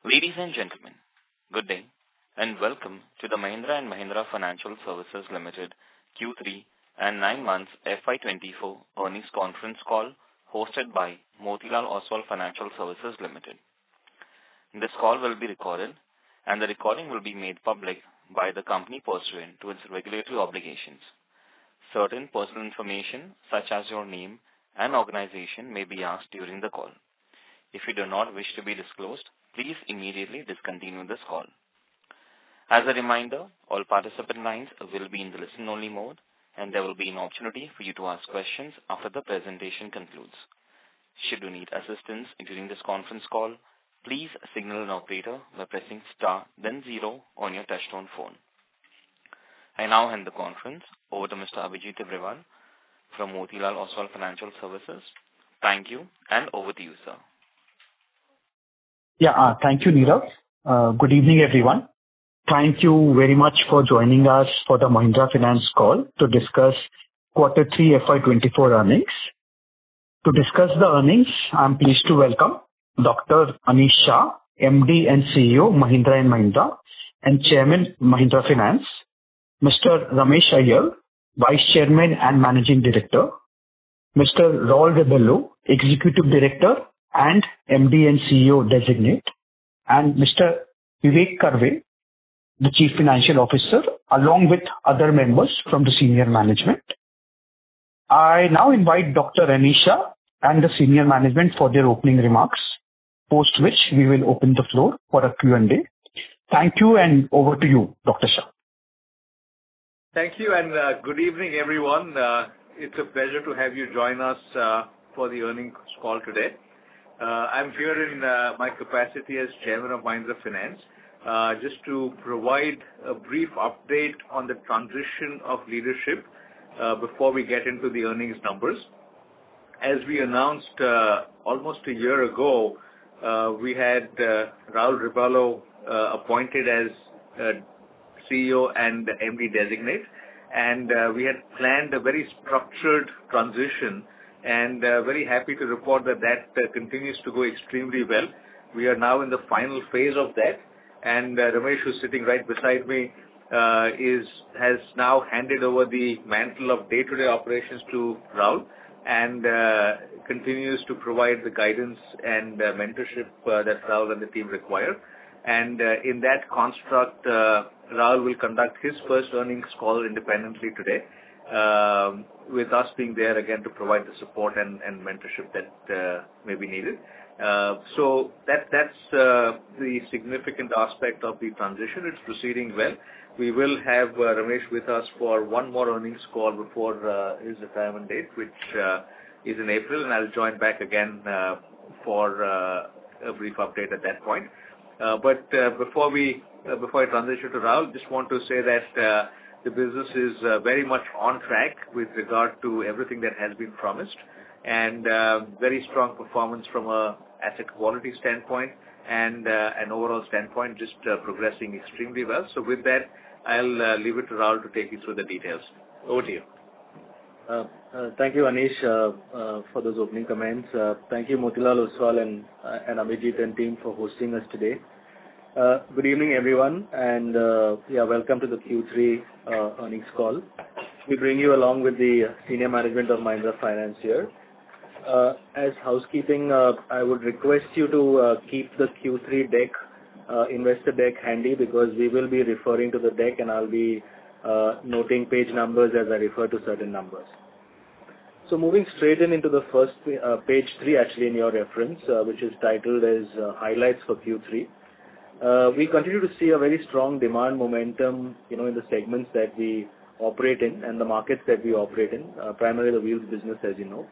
Ladies and gentlemen, good day, and welcome to the Mahindra & Mahindra Financial Services Limited Q3 and 9 months FY24 earnings conference call hosted by Motilal Oswal Financial Services Limited. This call will be recorded, and the recording will be made public by the company pursuant to its regulatory obligations. Certain personal information, such as your name and organization, may be asked during the call. If you do not wish to be disclosed, please immediately discontinue this call. As a reminder, all participant lines will be in the listen-only mode, and there will be an opportunity for you to ask questions after the presentation concludes. Should you need assistance during this conference call, please signal an operator by pressing star then 0 on your touchtone phone. I now hand the conference over to Mr. Abhijit Tibrewal from Motilal Oswal Financial Services. Thank you, and over to you, sir. Thank you, Nirav. Good evening, everyone. Thank you very much for joining us for the Mahindra Finance call to discuss Q3 FY24 earnings. To discuss the earnings, I'm pleased to welcome Dr. Anish Shah, MD and CEO, Mahindra & Mahindra, and Chairman, Mahindra Finance, Mr. Ramesh Iyer, Vice Chairman and Managing Director, Mr. Raul Rebello, Executive Director and MD and CEO Designate, and Mr. Vivek Karve, the Chief Financial Officer, along with other members from the senior management. I now invite Dr. Anish Shah and the senior management for their opening remarks, post which we will open the floor for a Q&A. Thank you, and over to you, Dr. Shah. Thank you, and good evening, everyone. It's a pleasure to have you join us for the earnings call today. I'm here in my capacity as Chairman of Mahindra Finance, just to provide a brief update on the transition of leadership before we get into the earnings numbers. As we announced almost a year ago, we had Raul Rebello appointed as CEO and MD Designate, and we had planned a very structured transition, and very happy to report that continues to go extremely well. We are now in the final phase of that, and Ramesh, who's sitting right beside me, has now handed over the mantle of day-to-day operations to Raul, and continues to provide the guidance and mentorship that Raul and the team require. And in that construct, Raul will conduct his first earnings call independently today, with us being there again to provide the support and mentorship that may be needed. So that's the significant aspect of the transition. It's proceeding well. We will have Ramesh with us for one more earnings call before his retirement date, which is in April, and I'll join back again for a brief update at that point. But before I transition to Raul, just want to say that the business is very much on track with regard to everything that has been promised, and very strong performance from a asset quality standpoint and an overall standpoint, just progressing extremely well. So with that, I'll leave it to Raul to take you through the details. Over to you. Thank you, Anish, for those opening comments. Thank you, Motilal Oswal and Abhijit and team for hosting us today. Good evening, everyone, and welcome to the Q3 earnings call. We bring you along with the senior management of Mahindra Finance here. As housekeeping, I would request you to keep the Q3 deck, investor deck handy, because we will be referring to the deck, and I'll be noting page numbers as I refer to certain numbers. So moving straight into the first page 3 actually in your reference, which is titled as Highlights for Q3. We continue to see a very strong demand momentum, in the segments that we operate in and the markets that we operate in, primarily the wheels business, as you know.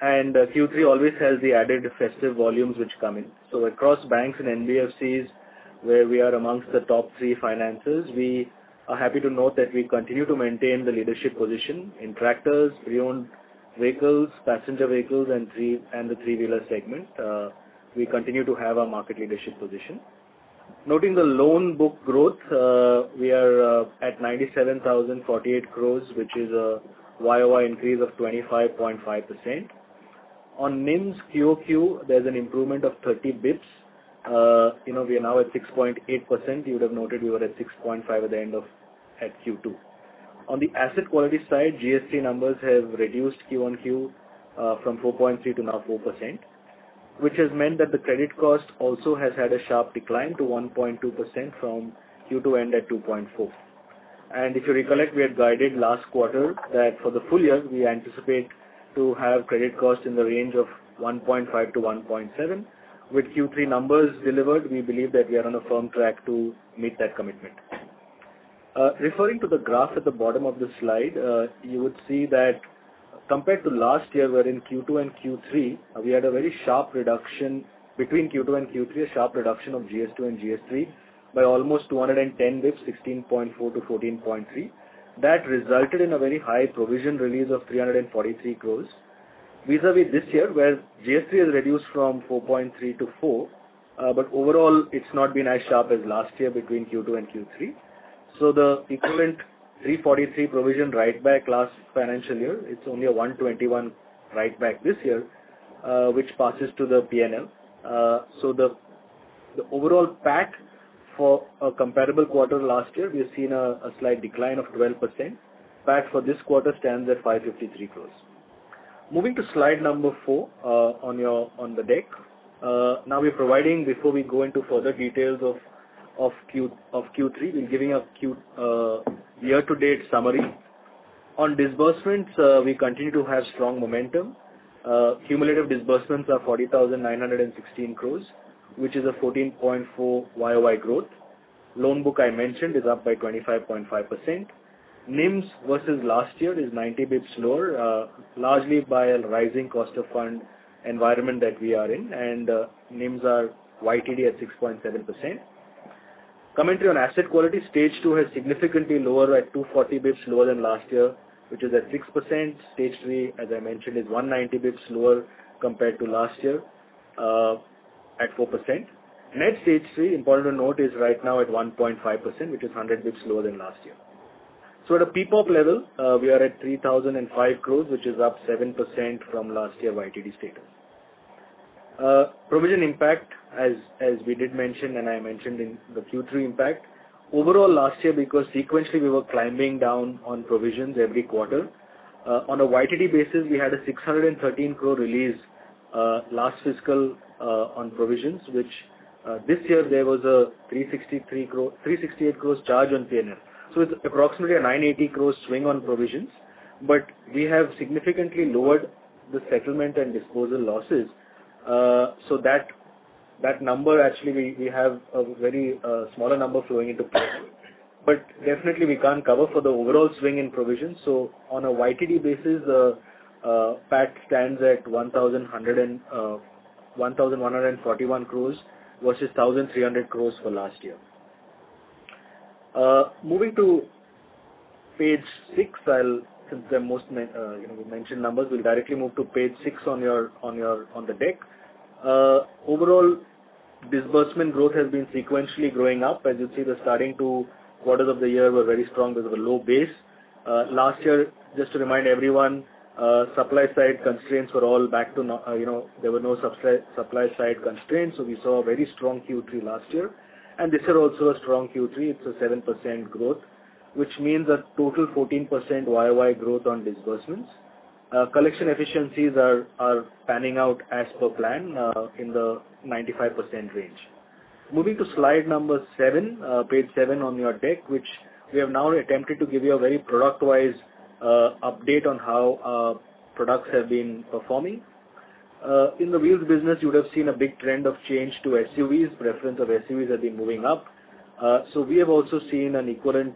And Q3 always has the added festive volumes which come in. So across banks and NBFCs, where we are amongst the top 3 financiers, we are happy to note that we continue to maintain the leadership position in tractors, pre-owned vehicles, passenger vehicles, and the three-wheeler segment. We continue to have a market leadership position. Noting the loan book growth, we are at 97,048 crores, which is a YOY increase of 25.5%. On NIMS QOQ, there's an improvement of 30 bips, We are now at 6.8%. You would have noted we were at 6.5 at Q2. On the asset quality side, GS3 numbers have reduced Q on Q from 4.3 to now 4%, which has meant that the credit cost also has had a sharp decline to 1.2% from Q2 end at 2.4. And if you recollect, we had guided last quarter that for the full year, we anticipate to have credit cost in the range of 1.5 to 1.7. With Q3 numbers delivered, we believe that we are on a firm track to meet that commitment. Referring to the graph at the bottom of the slide, you would see that compared to last year, where in Q2 and Q3, we had a very sharp reduction between Q2 and Q3, a sharp reduction of GS2 and GS3 by almost 210 bips, 16.4 to 14.3. That resulted in a very high provision release of 343 crores. Vis-a-vis this year, where GS3 has reduced from 4.3 to 4, but overall, it's not been as sharp as last year between Q2 and Q3. So the equivalent 343 provision write back last financial year, it's only a 121 write back this year, which passes to the P&L. So the overall PAT for a comparable quarter last year, we have seen a slight decline of 12%. PAT for this quarter stands at 553 crores. Moving to slide number 4 on the deck. Now we're providing, before we go into further details of Q3, we're giving a year-to-date summary. On disbursements, we continue to have strong momentum. Cumulative disbursements are 40,916 crores, which is a 14.4 YOY growth. Loan book I mentioned is up by 25.5%. NIMs versus last year is 90 bips lower, largely by a rising cost of fund environment that we are in, and NIMs are YTD at 6.7%. Commentary on asset quality, stage 2 has significantly lower at 240 bips lower than last year, which is at 6%. Stage 3, as I mentioned, is 190 bips lower compared to last year at 4%. Net stage 3, important to note, is right now at 1.5%, which is 100 bips lower than last year. So at a PPOP level, we are at 3,005 crores, which is up 7% from last year YTD status. Provision impact, as we did mention and I mentioned in the Q3 impact, overall last year, because sequentially we were climbing down on provisions every quarter, on a YTD basis, we had a 613 crore release last fiscal on provisions, which this year there was a 368 crores charge on P&L. So it's approximately a 980 crores swing on provisions, but we have significantly lowered the settlement and disposal losses. So that number, actually we have a very smaller number flowing into P&L, but definitely we can't cover for the overall swing in provisions. So on a YTD basis, PAT stands at 1,141 crores versus 1,300 crores for last year. Moving to page 6, since the most we mentioned numbers, we'll directly move to page 6 on the deck. Overall, disbursement growth has been sequentially growing up. As you see, the starting 2 quarters of the year were very strong because of a low base. Last year, just to remind everyone, supply side constraints were all back to there were no supply side constraints, so we saw a very strong Q3 last year. And this year also a strong Q3, it's a 7% growth, which means a total 14% YOY growth on disbursements. Collection efficiencies are panning out as per plan in the 95% range. Moving to slide number 7, page 7 on your deck, which we have now attempted to give you a very product-wise update on how products have been performing. In the wheels business, you would have seen a big trend of change to SUVs. Preference of SUVs has been moving up. So we have also seen an equivalent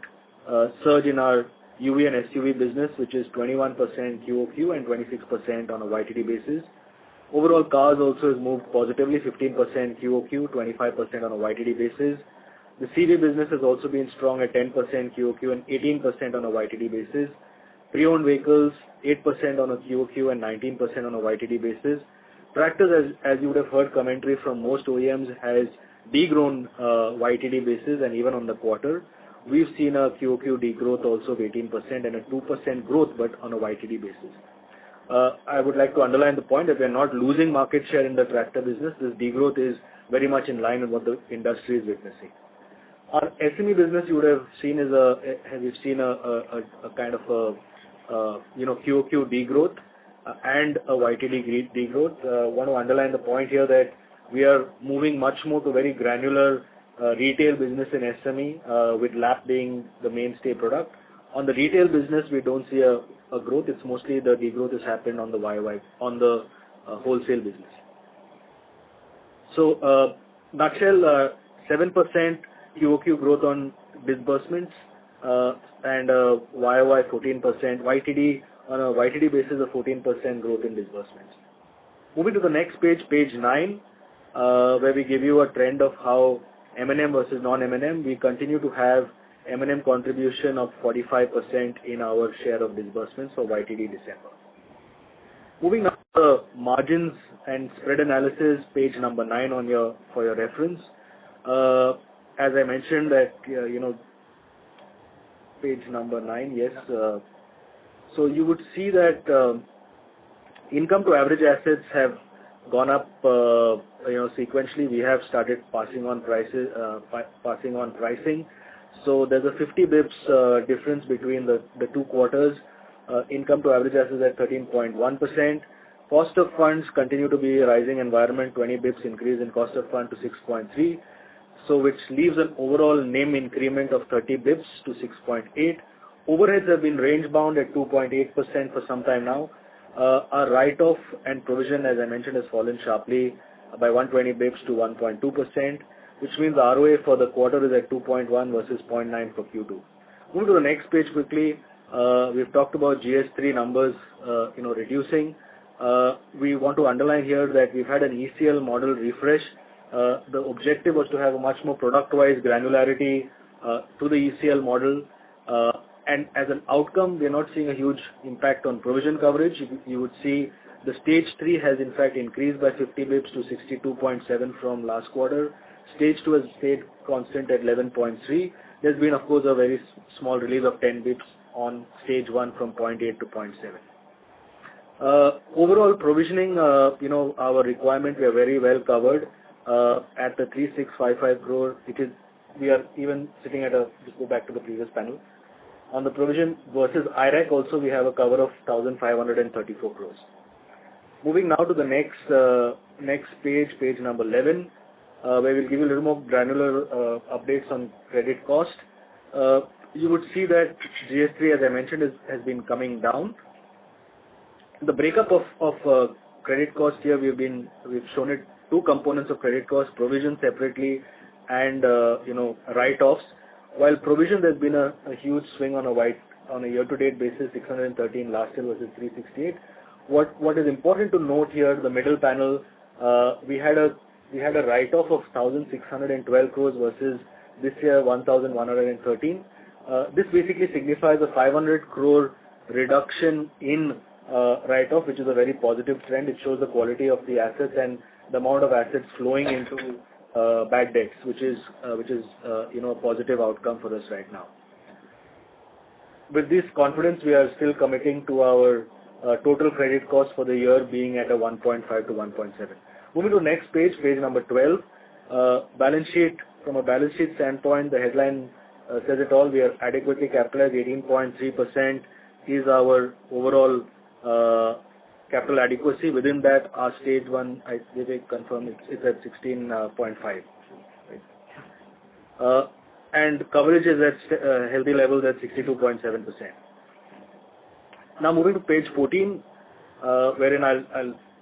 surge in our UV and SUV business, which is 21% QOQ and 26% on a YTD basis. Overall, cars also has moved positively, 15% QOQ, 25% on a YTD basis. The CV business has also been strong at 10% QOQ and 18% on a YTD basis. Pre-owned vehicles, 8% on a QOQ and 19% on a YTD basis. Tractors, as you would have heard commentary from most OEMs, has degrown YTD basis, and even on the quarter, we've seen a QOQ degrowth also of 18% and a 2% growth, but on a YTD basis. I would like to underline the point that we are not losing market share in the tractor business. This degrowth is very much in line with what the industry is witnessing. Our SME business, you would have seen, we've seen a kind of a QOQ degrowth and a YTD degrowth. Want to underline the point here that we are moving much more to very granular retail business in SME, with LAP being the mainstay product. On the retail business, we don't see a growth. It's mostly the degrowth has happened on the YY, on the wholesale business. So, nutshell, 7% QOQ growth on disbursements, and YOY 14%, YTD on a YTD basis, a 14% growth in disbursements. Moving to the next page, page 9, where we give you a trend of how M&M versus non-M&M. We continue to have M&M contribution of 45% in our share of disbursements for YTD December. Moving now to the margins and spread analysis, page number 9 for your reference. As I mentioned that, page number 9, yes. So you would see that income to average assets have gone up, sequentially. We have started passing on pricing. So there's a 50 bips difference between the two quarters. Income to average assets at 13.1%. Cost of funds continue to be a rising environment, 20 bips increase in cost of fund to 6.3. So which leaves an overall NIM increment of 30 bips to 6.8. Overheads have been range bound at 2.8% for some time now. Our write-off and provision, as I mentioned, has fallen sharply by 120 bips to 1.2%, which means the ROA for the quarter is at 2.1 versus 0.9 for Q2. Moving to the next page quickly. We've talked about GS3 numbers, reducing. We want to underline here that we've had an ECL model refresh. The objective was to have a much more product-wise granularity to the ECL model. And as an outcome, we're not seeing a huge impact on provision coverage. You would see the stage 3 has in fact increased by 50 bips to 62.7 from last quarter. Stage 2 has stayed constant at 11.3. There's been, of course, a very small release of 10 bips on stage 1 from 0.8 to 0.7. Overall provisioning, our requirement, we are very well covered at the 3,655 crore. We are even sitting at just go back to the previous panel. On the provision versus IRAC also, we have a cover of 1,534 crores. Moving now to the next page, page number 11, where we'll give you a little more granular updates on credit cost. You would see that GS3, as I mentioned, has been coming down. The breakup of credit cost here, we've shown it two components of credit cost: provision separately and write-offs. While provision, there's been a huge swing on a year-to-date basis, 613 last year versus 368. What is important to note here, the middle panel, we had a write-off of 1,612 crores versus this year 1,113. This basically signifies a 500 crore reduction in write-off, which is a very positive trend. It shows the quality of the assets and the amount of assets flowing into bad debts, which is a positive outcome for us right now. With this confidence, we are still committing to our total credit cost for the year being at a 1.5 to 1.7. Moving to next page, page number 12. Balance sheet. From a balance sheet standpoint, the headline says it all. We are adequately capitalized. 18.3% is our overall capital adequacy. Within that, our stage 1, I confirm it's at 16.5. Right? And coverage is at healthy levels at 62.7%. Now moving to page 14, wherein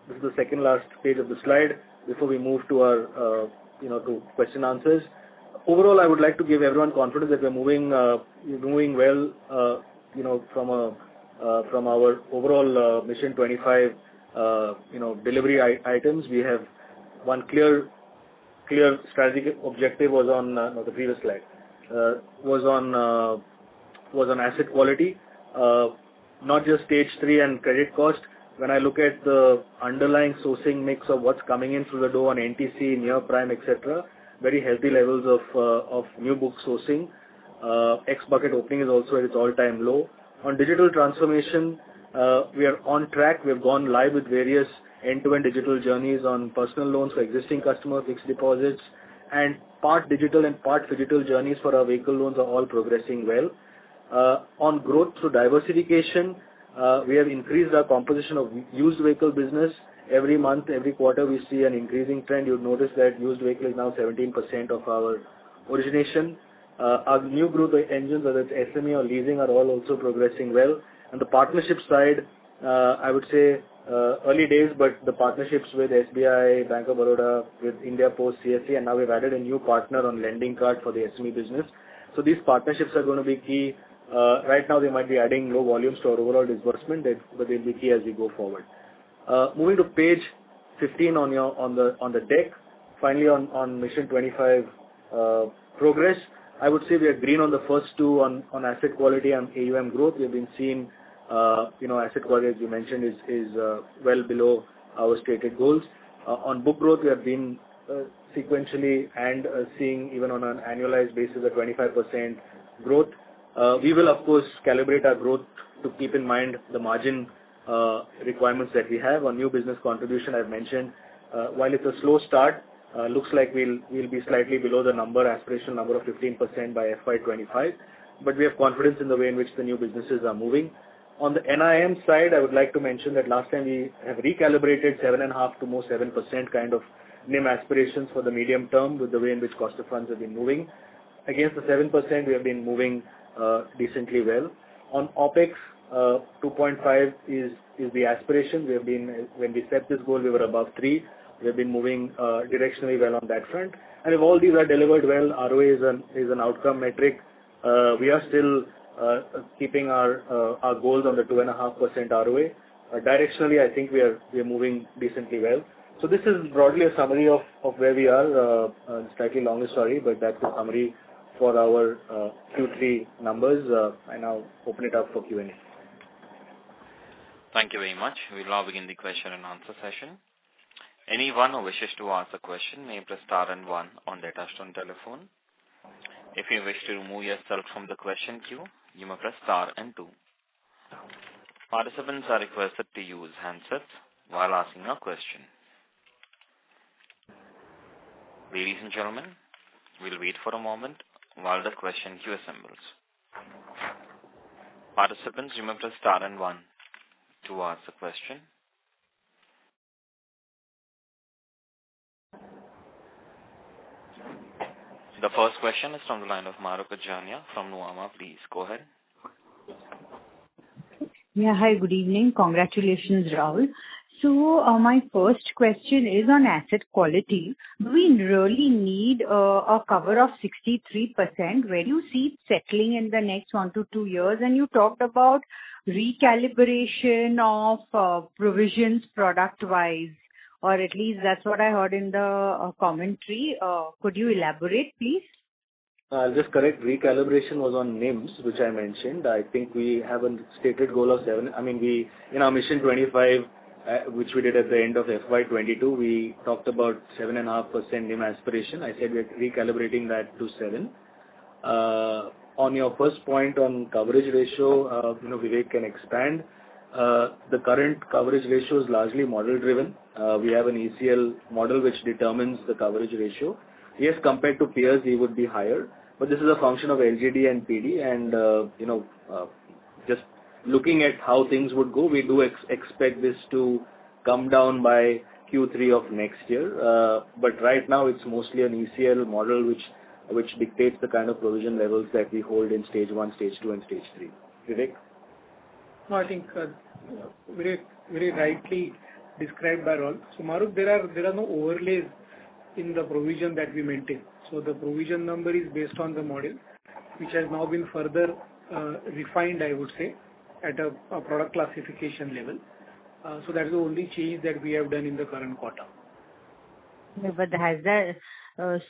this is the second last page of the slide before we move to our to question answers. Overall, I would like to give everyone confidence that we're moving well from our overall Mission 25 delivery items. We have one clear strategic objective was on the previous slide was on asset quality, not just stage 3 and credit cost. When I look at the underlying sourcing mix of what's coming in through the door on NTC, near prime, etc., very healthy levels of new book sourcing. X bucket opening is also at its all-time low. On digital transformation, we are on track. We have gone live with various end-to-end digital journeys on personal loans for existing customer fixed deposits, and part digital and part phygital journeys for our vehicle loans are all progressing well. On growth through diversification, we have increased our composition of used vehicle business. Every month, every quarter, we see an increasing trend. You'll notice that used vehicle is now 17% of our origination. Our new growth engines, whether it's SME or leasing, are all also progressing well. On the partnership side, I would say early days, but the partnerships with SBI, Bank of Baroda, with India Post, CSC, and now we've added a new partner on lending card for the SME business. So these partnerships are going to be key. Right now, they might be adding low volumes to our overall disbursement, but they'll be key as we go forward. Moving to page 15 on the deck. Finally, on Mission 25 progress, I would say we are green on the first two on asset quality and AUM growth. We've been seeing, asset quality, as you mentioned, is well below our stated goals. On book growth, we have been sequentially and seeing even on an annualized basis a 25% growth. We will, of course, calibrate our growth to keep in mind the margin requirements that we have. On new business contribution, I've mentioned, while it's a slow start, looks like we'll be slightly below the aspirational number of 15% by FY25, but we have confidence in the way in which the new businesses are moving. On the NIM side, I would like to mention that last time we have recalibrated 7.5 to more 7% kind of NIM aspirations for the medium term with the way in which cost of funds have been moving. Against the 7%, we have been moving decently well. On OPEX, 2.5 is the aspiration. When we set this goal, we were above 3. We have been moving directionally well on that front. And if all these are delivered well, ROA is an outcome metric. We are still keeping our goals on the 2.5% ROA. Directionally, I think we are moving decently well. So this is broadly a summary of where we are. Slightly longer story, but that's the summary for our Q3 numbers. I now open it up for Q&A. Thank you very much. We'll now begin the question and answer session. Anyone who wishes to ask a question may press star and 1 on their touchtone telephone. If you wish to remove yourself from the question queue, you may press star and 2. Participants are requested to use handsets while asking a question. Ladies and gentlemen, we'll wait for a moment while the question queue assembles. Participants, you may press star and 1 to ask a question. The first question is from the line of Mahrukh Adajania from Nuvama. Please go ahead. Yeah, hi, good evening. Congratulations, Rahul. So my first question is on asset quality. Do we really need a cover of 63%? Where do you see it settling in the next 1 to 2 years? And you talked about recalibration of provisions product-wise, or at least that's what I heard in the commentary. Could you elaborate, please? I'll just correct. Recalibration was on NIMs, which I mentioned. I think we have a stated goal of 7. I mean, in our Mission 25, which we did at the end of FY22, we talked about 7.5% NIM aspiration. I said we're recalibrating that to 7. On your first point on coverage ratio, Vivek can expand. The current coverage ratio is largely model driven. We have an ECL model which determines the coverage ratio. Yes, compared to peers, we would be higher, but this is a function of LGD and PD, and just looking at how things would go, we do expect this to come down by Q3 of next year. But right now, it's mostly an ECL model which dictates the kind of provision levels that we hold in stage 1, stage 2, and stage 3. Vivek? No, I think very, very rightly described by Rahul. So, Mahrukh, there are no overlays in the provision that we maintain. So the provision number is based on the model, which has now been further refined, I would say, at a product classification level. So that's the only change that we have done in the current quarter. Yeah, but has that the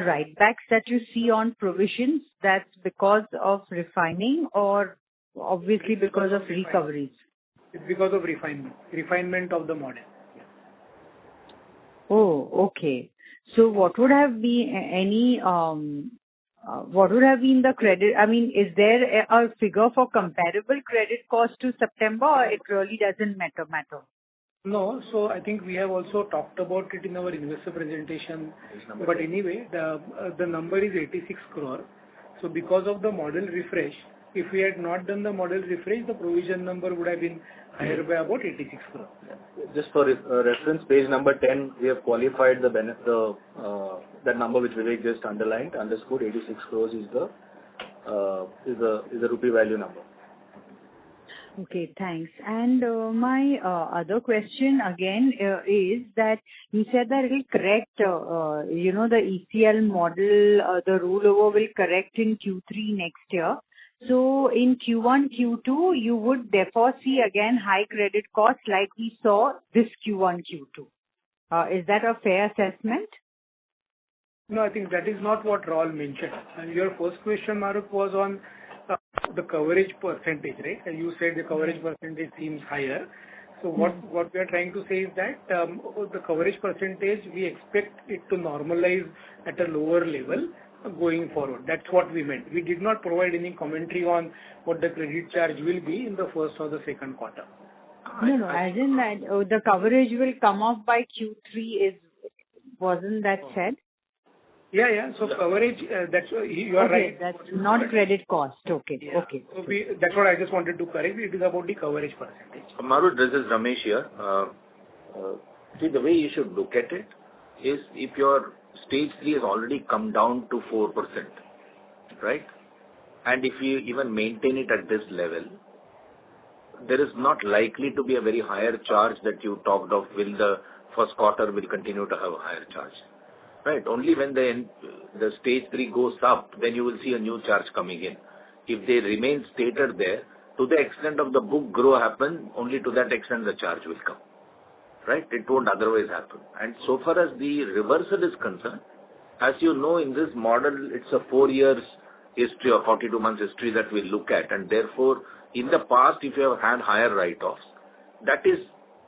write backs that you see on provisions, that's because of refining or obviously because of recoveries? It's because of refinement of the model. Oh, okay. So what would have been any What would have been the credit? I mean, is there a figure for comparable credit cost to September, or it really doesn't matter? No. So I think we have also talked about it in our investor presentation. But anyway, the number is 86 crore. So because of the model refresh, if we had not done the model refresh, the provision number would have been higher by about 86 crore. Just for reference, page number 10, we have qualified that number which Vivek just underscored 86 crores is the rupee value number. Okay, thanks. And my other question again is that you said that it will correct, the ECL model, the rollover will correct in Q3 next year. So in Q1, Q2, you would therefore see again high credit costs like we saw this Q1, Q2. Is that a fair assessment? No, I think that is not what Raul mentioned. And your first question, Maruk, was on the coverage percentage, right? And you said the coverage percentage seems higher. So what we are trying to say is that the coverage percentage, we expect it to normalize at a lower level going forward. That's what we meant. We did not provide any commentary on what the credit charge will be in the first or the second quarter. No, as in that the coverage will come off by Q3 wasn't that said? Yeah. So coverage, that's you are right. That's not credit cost. Okay. Yeah. Okay. So that's what I just wanted to correct. It is about the coverage percentage. Maru, this is Ramesh here. See, the way you should look at it is if your stage 3 has already come down to 4%, right? And if you even maintain it at this level, there is not likely to be a very higher charge that you talked of. Will the first quarter will continue to have a higher charge? Right. Only when the stage 3 goes up, then you will see a new charge coming in. If they remain stated there, to the extent of the book grow happen, only to that extent the charge will come. Right? It won't otherwise happen. And so far as the reversal is concerned, as you know, in this model, it's a 4 years history or 42 months history that we look at. And therefore, in the past, if you have had higher write-offs, that is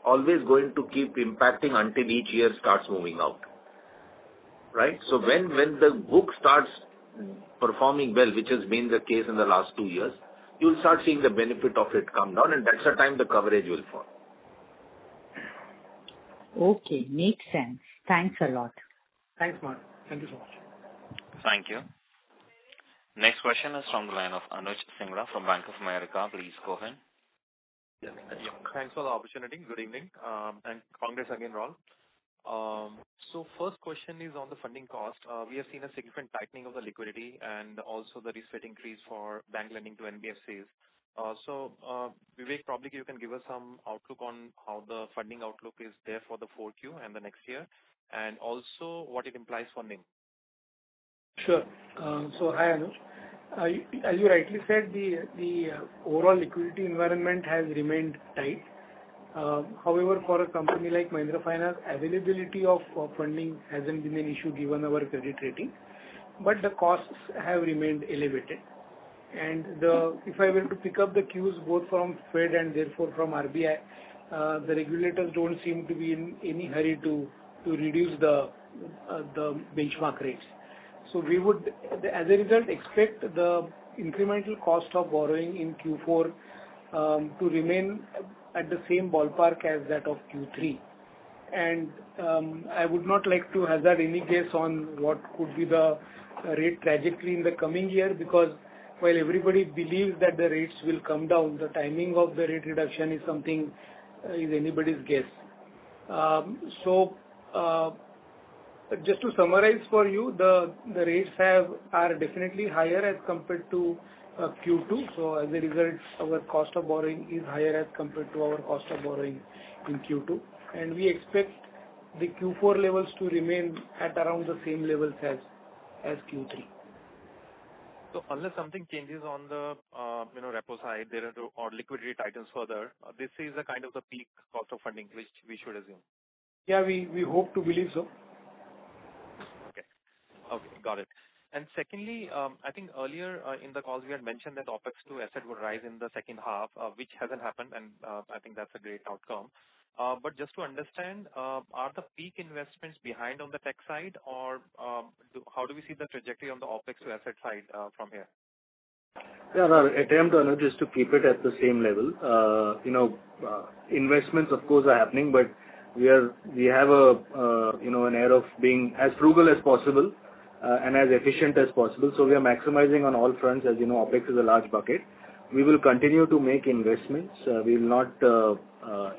always going to keep impacting until each year starts moving out. Right? So when the book starts performing well, which has been the case in the last 2 years, you'll start seeing the benefit of it come down, and that's the time the coverage will fall. Okay, makes sense. Thanks a lot. Thanks, Mark. Thank you so much. Thank you. Next question is from the line of Anuj Singla from Bank of America. Please go ahead. Yeah, thanks for the opportunity. Good evening, and congrats again, Raul. So first question is on the funding cost. We have seen a significant tightening of the liquidity and also the risk weight increase for bank lending to NBFCs. So Vivek, probably you can give us some outlook on how the funding outlook is there for the 4Q and the next year, and also what it implies for NIM. Sure. So hi, Anuj. As you rightly said, the overall liquidity environment has remained tight. However, for a company like Mahindra Finance, availability of funding hasn't been an issue given our credit rating, but the costs have remained elevated. And if I were to pick up the cues both from Fed and therefore from RBI, the regulators don't seem to be in any hurry to reduce the benchmark rates. So we would, as a result, expect the incremental cost of borrowing in Q4 to remain at the same ballpark as that of Q3. And I would not like to hazard any guess on what could be the rate trajectory in the coming year, because while everybody believes that the rates will come down, the timing of the rate reduction is something is anybody's guess. Just to summarize for you, the rates are definitely higher as compared to Q2. So as a result, our cost of borrowing is higher as compared to our cost of borrowing in Q2. And we expect the Q4 levels to remain at around the same levels as Q3. So unless something changes on the repo side, or liquidity tightens further, this is a kind of the peak cost of funding which we should assume. Yeah, we hope to believe so. Okay, got it. And secondly, I think earlier in the calls we had mentioned that OPEX to asset would rise in the second half, which hasn't happened, and I think that's a great outcome. But just to understand, are the peak investments behind on the tech side, or how do we see the trajectory on the OpEx to asset side from here? Yeah, our attempt, Anuj, is to keep it at the same level. Investments, of course, are happening, but we have an air of being as frugal as possible and as efficient as possible. So we are maximizing on all fronts. As you know, OpEx is a large bucket. We will continue to make investments. We will not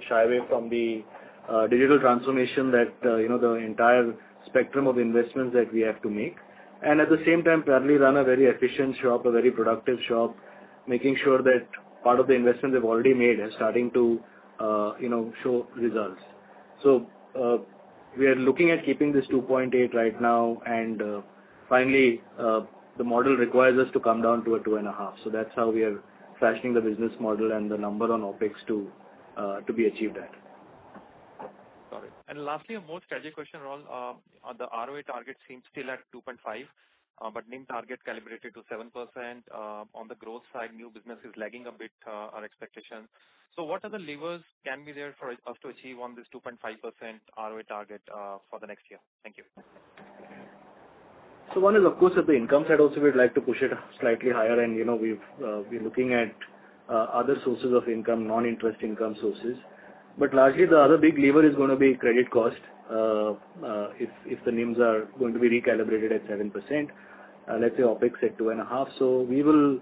shy away from the digital transformation that the entire spectrum of investments that we have to make. And at the same time, parallelly run a very efficient shop, a very productive shop, making sure that part of the investment they've already made is starting to, show results. So we are looking at keeping this 2.8 right now, and finally, the model requires us to come down to a 2.5. So that's how we are fashioning the business model and the number on OpEx to be achieved at. Got it. And lastly, a more strategic question, Raul. The ROA target seems still at 2.5, but NIM target calibrated to 7%. On the growth side, new business is lagging a bit our expectations. So what are the levers can be there for us to achieve on this 2.5% ROA target for the next year? Thank you. So one is, of course, at the income side also we'd like to push it slightly higher, and we're looking at other sources of income, non-interest income sources. But largely the other big lever is going to be credit cost. If the NIMs are going to be recalibrated at 7%, let's say OpEx at 2.5. So we will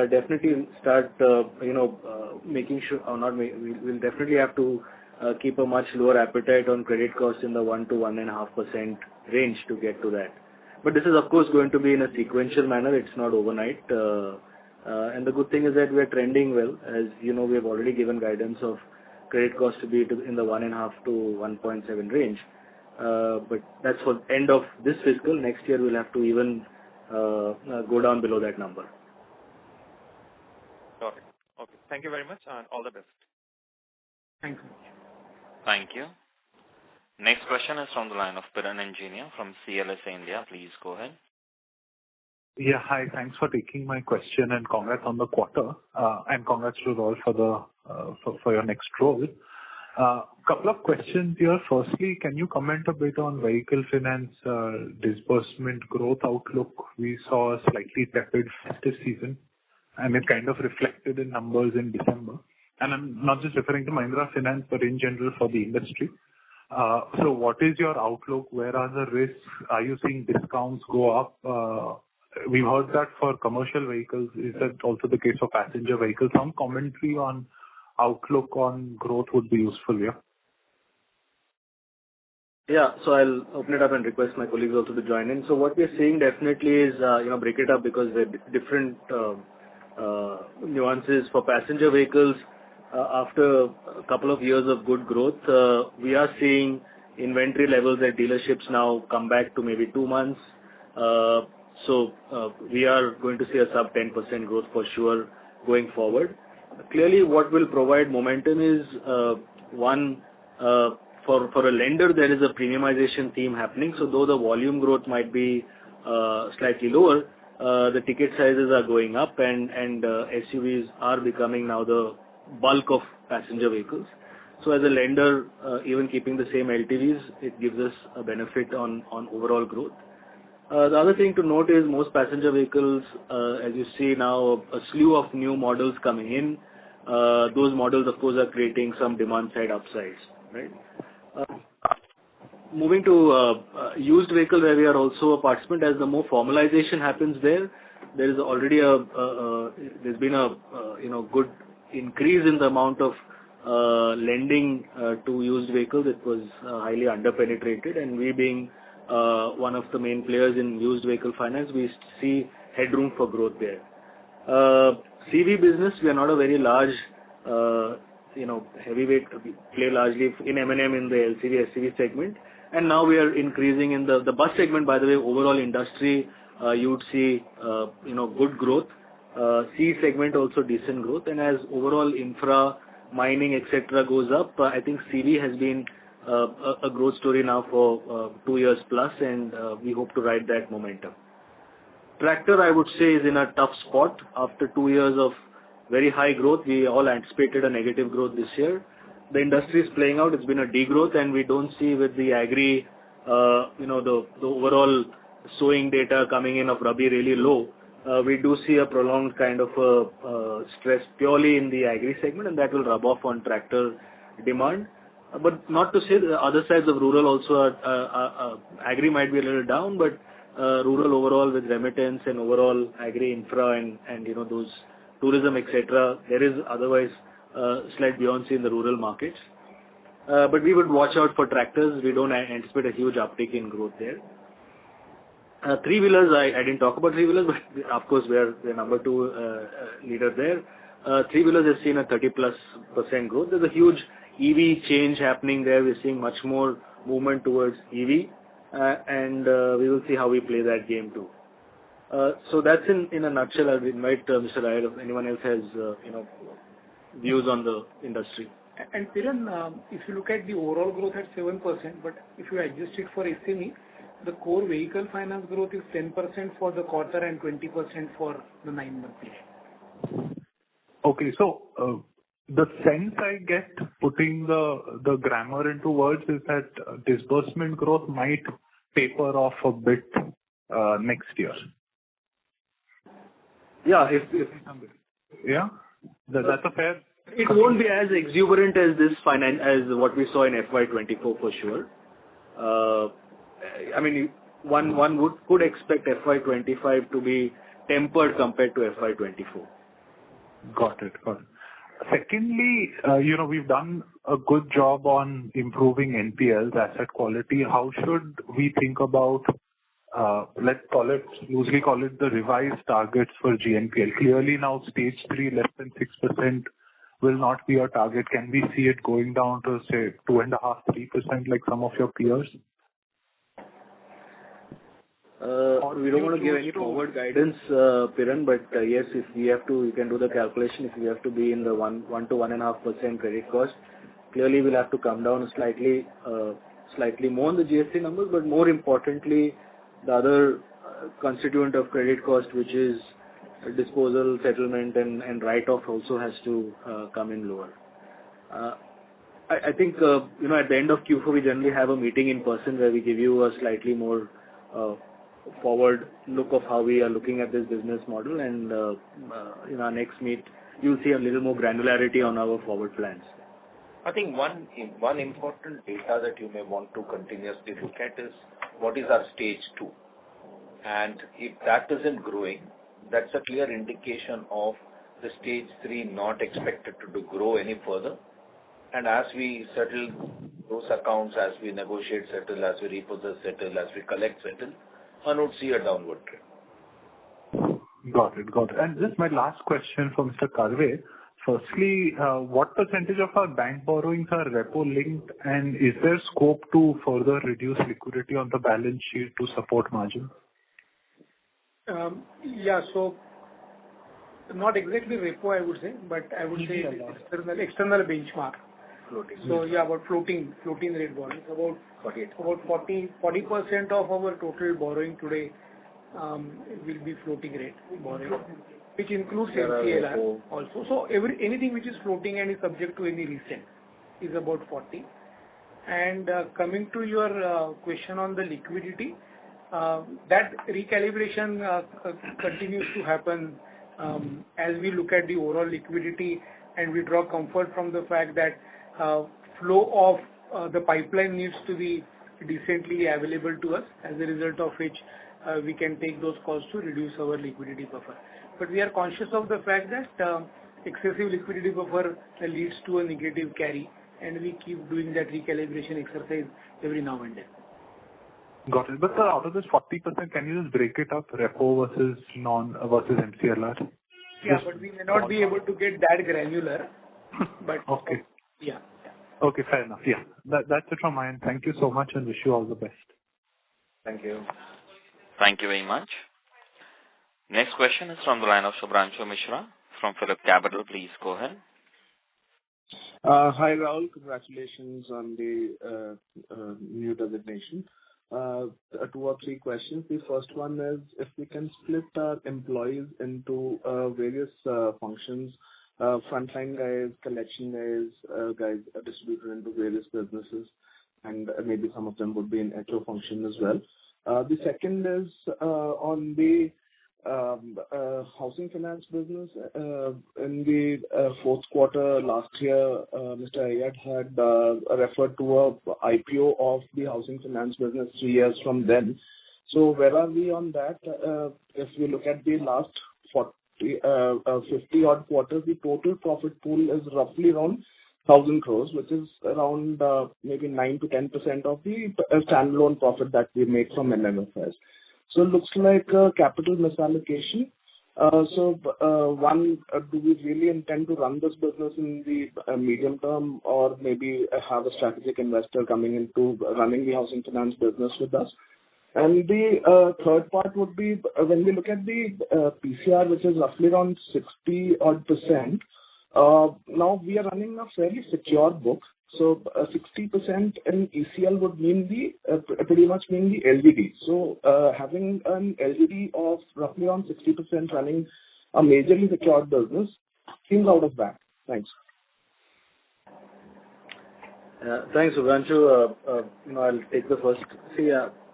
definitely start, making sure, we'll definitely have to keep a much lower appetite on credit cost in the 1 to 1.5% range to get to that. But this is, of course, going to be in a sequential manner. It's not overnight. And the good thing is that we're trending well. As you know, we have already given guidance of credit cost to be in the 1.5 to 1.7 range. But that's for end of this fiscal. Next year we'll have to even go down below that number. Got it. Okay. Thank you very much, and all the best. Thank you. Thank you. Next question is from the line of Piran Engineer from CLSA India. Please go ahead. Yeah, hi. Thanks for taking my question, and congrats on the quarter. And congrats to Raul for your next role. Couple of questions here. Firstly, can you comment a bit on vehicle finance disbursement growth outlook? We saw a slightly tepid festive season, and it kind of reflected in numbers in December. And I'm not just referring to Mahindra Finance, but in general for the industry. So what is your outlook? Where are the risks? Are you seeing discounts go up? We've heard that for commercial vehicles. Is that also the case for passenger vehicles? Some commentary on outlook on growth would be useful here. Yeah, so I'll open it up and request my colleagues also to join in. So what we're seeing definitely is, break it up because there are different nuances. For passenger vehicles, after a couple of years of good growth, we are seeing inventory levels at dealerships now come back to maybe 2 months. So we are going to see a sub 10% growth for sure going forward. Clearly, what will provide momentum is one, for a lender, there is a premiumization theme happening. So though the volume growth might be slightly lower, the ticket sizes are going up, and SUVs are becoming now the bulk of passenger vehicles. So as a lender, even keeping the same LTVs, it gives us a benefit on overall growth. The other thing to note is most passenger vehicles, as you see now, a slew of new models coming in. Those models, of course, are creating some demand side upsides, right? Moving to used vehicle, where we are also a participant, as the more formalization happens there is already there's been a good increase in the amount of lending to used vehicles. It was highly underpenetrated, and we being one of the main players in used vehicle finance, we see headroom for growth there. CV business, we are not a very large, heavyweight. We play largely in M&M in the LCV, SCV segment, and now we are increasing in the bus segment. By the way, overall industry, you would see, good growth. C segment also decent growth, and as overall infra, mining, etc. goes up, I think CV has been a growth story now for 2 years plus, and we hope to ride that momentum. Tractor, I would say, is in a tough spot. After 2 years of very high growth, we all anticipated a negative growth this year. the industry is playing out. It's been a degrowth, and we don't see with the agri, the overall sowing data coming in of Rabi really low. We do see a prolonged kind of stress purely in the agri segment, and that will rub off on tractor demand. But not to say the other sides of rural also agri might be a little down, but rural overall with remittance and overall agri infra and those tourism, etc. There is otherwise slight buoyancy in the rural markets. But we would watch out for tractors. We don't anticipate a huge uptick in growth there. Three-wheelers, I didn't talk about three-wheelers, but of course we are the number 2 leader there. Three-wheelers has seen a 30+% growth. There's a huge EV change happening there. We're seeing much more movement towards EV, and we will see how we play that game too. So that's in a nutshell. I'll invite Mr. Iyer if anyone else has views on the industry. And Piran, if you look at the overall growth at 7%, but if you adjust it for SME, the core vehicle finance growth is 10% for the quarter and 20% for the 9-month period. Okay, so the sense I get putting the grammar into words is that disbursement growth might taper off a bit next year. Yeah, yeah, that's a fair. It won't be as exuberant as as what we saw in FY24 for sure. I mean, one could expect FY25 to be tempered compared to FY24. Got it. Secondly, we've done a good job on improving NPLs, asset quality. How should we think about, let's loosely call it the revised targets for GNPL? Clearly now stage 3 less than 6% will not be our target. Can we see it going down to say 2.5-3% like some of your peers? We don't want to give any forward guidance, Piran, but yes, if we have to, you can do the calculation. If we have to be in the 1 to 1.5% credit cost, clearly we'll have to come down slightly more on the GST numbers, but more importantly, the other constituent of credit cost, which is disposal, settlement, and write-off also has to come in lower. I think, at the end of Q4, we generally have a meeting in person where we give you a slightly more forward look of how we are looking at this business model, and in our next meet, you'll see a little more granularity on our forward plans. I think one important data that you may want to continuously look at is what is our stage 2. And if that isn't growing, that's a clear indication of the stage 3 not expected to grow any further. And as we settle those accounts, as we negotiate settle, as we repossess settle, as we collect settle, one would see a downward trend. Got it. And just my last question for Mr. Karve. Firstly, what percentage of our bank borrowings are repo linked, and is there scope to further reduce liquidity on the balance sheet to support margin? So not exactly repo, I would say, but I would say external benchmark. Floating. So about floating rate borrowing. About 40% of our total borrowing today will be floating rate borrowing, which includes MCLR also. So anything which is floating and is subject to any reset is about 40. And coming to your question on the liquidity, that recalibration continues to happen as we look at the overall liquidity, and we draw comfort from the fact that flow of the pipeline needs to be decently available to us, as a result of which we can take those calls to reduce our liquidity buffer. But we are conscious of the fact that excessive liquidity buffer leads to a negative carry, and we keep doing that recalibration exercise every now and then. Got it. But out of this 40%, can you just break it up, repo versus MCLR? Yeah, but we may not be able to get that granular. But okay. Yeah. Okay, fair enough. Yeah, that's it from my end. Thank you so much, and wish you all the best. Thank you. Thank you very much. Next question is from the line of Shubhranshu Mishra from Phillip Capital. Please go ahead. Hi, Rahul. Congratulations on the new designation. 2 or 3 questions. The first one is if we can split our employees into various functions frontline guys, collection guys are distributed into various businesses, and maybe some of them would be in HO function as well. The second is on the housing finance business. In the fourth quarter last year, Mr. Ayad had referred to a IPO of the housing finance business 3 years from then. So where are we on that? If we look at the last 50 odd quarters, the total profit pool is roughly around 1,000 crores, which is around maybe 9 to 10% of the standalone profit that we make from M&MFIN. So it looks like a capital misallocation. One, do we really intend to run this business in the medium term, or maybe have a strategic investor coming into running the housing finance business with us? And the third part would be when we look at the PCR, which is roughly around 60 odd %. Now we are running a fairly secure book. So 60% in ECL would mean pretty much mean the LGD. So having an LGD of roughly around 60% running a majorly secured business seems out of whack. Thanks. Thanks, Subhranshu. I'll take the first. See,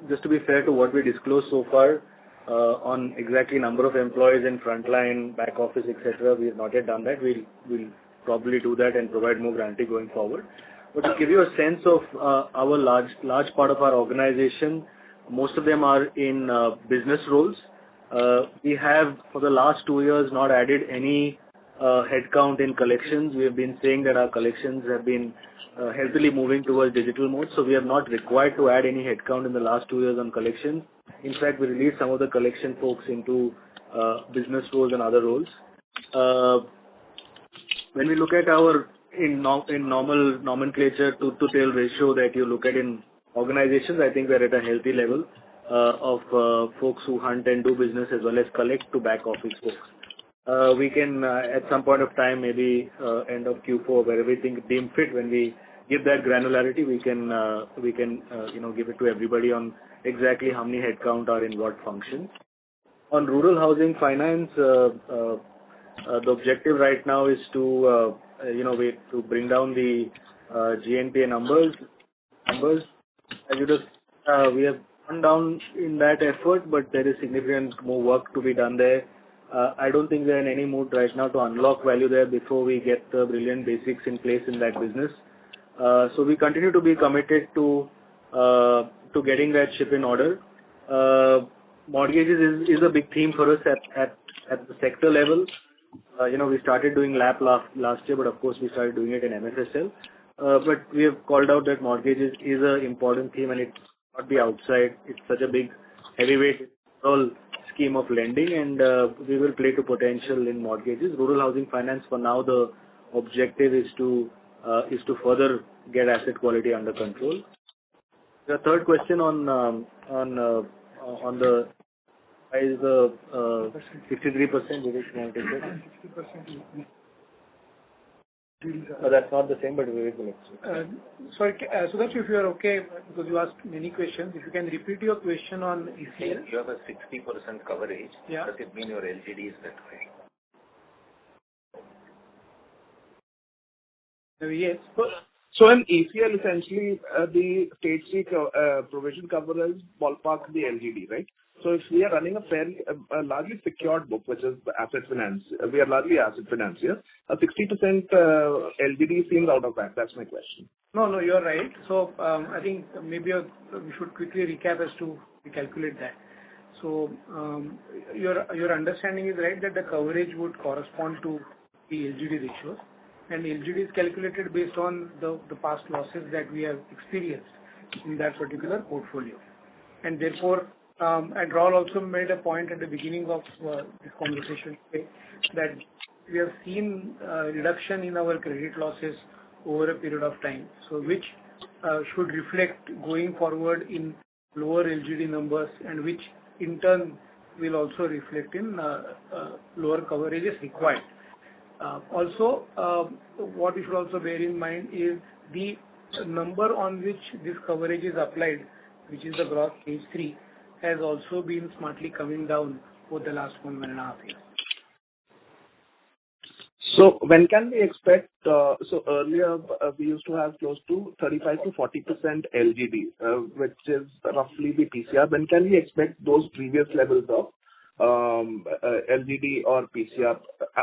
just to be fair to what we disclosed so far on exactly number of employees in frontline, back office, etc., we have not yet done that. We'll probably do that and provide more guarantee going forward. But to give you a sense of our large part of our organization, most of them are in business roles. We have, for the last 2 years, not added any headcount in collections. We have been saying that our collections have been healthily moving towards digital mode, so we have not required to add any headcount in the last 2 years on collections. In fact, we released some of the collection folks into business roles and other roles. When we look at our in normal nomenclature tooth-to-tail ratio that you look at in organizations, I think we're at a healthy level of folks who hunt and do business as well as collect to back office folks. We can at some point of time, maybe end of Q4, where everything deemed fit, when we give that granularity, we can give it to everybody on exactly how many headcount are in what functions. On rural housing finance, the objective right now is to bring down the GNPA numbers. As you just we have gone down in that effort, but there is significant more work to be done there. I don't think we're in any mood right now to unlock value there before we get the brilliant basics in place in that business. So we continue to be committed to getting that ship in order. Mortgages is a big theme for us at the sector level. We started doing LAP last year, but of course we started doing it in MFSL. But we have called out that mortgages is an important theme, and it not be outside. It's such a big heavyweight overall scheme of lending, and we will play to potential in mortgages. Rural housing finance, for now, the objective is to further get asset quality under control. The third question on the why is the 63%? Vivek, can I take that? 60%. That's not the same, but Vivek will explain. Sorry, Sudhanshu, if you are okay, because you asked many questions, if you can repeat your question on ECL. You have a 60% coverage. Yeah. Does it mean your LGD is that high? Yes. So in ECL, essentially, the stage 3 provision coverage ballpark the LGD, right? So if we are running a largely secured book, which is asset finance, we are largely asset finance here. A 60% LGD seems out of whack. That's my question. No, you're right. So I think maybe we should quickly recap as to calculate that. So your understanding is right that the coverage would correspond to the LGD ratios, and LGD is calculated based on the past losses that we have experienced in that particular portfolio, and therefore. And Raul also made a point at the beginning of this conversation that we have seen reduction in our credit losses over a period of time, so which should reflect going forward in lower LGD numbers, and which in turn will also reflect in lower coverages required. Also, what we should also bear in mind is the number on which this coverage is applied, which is the gross stage 3. Has also been smartly coming down over the last 1.5 years. So when can we expect, so earlier we used to have close to 35 to 40% LGD, which is roughly the PCR. When can we expect those previous levels of LGD or PCR?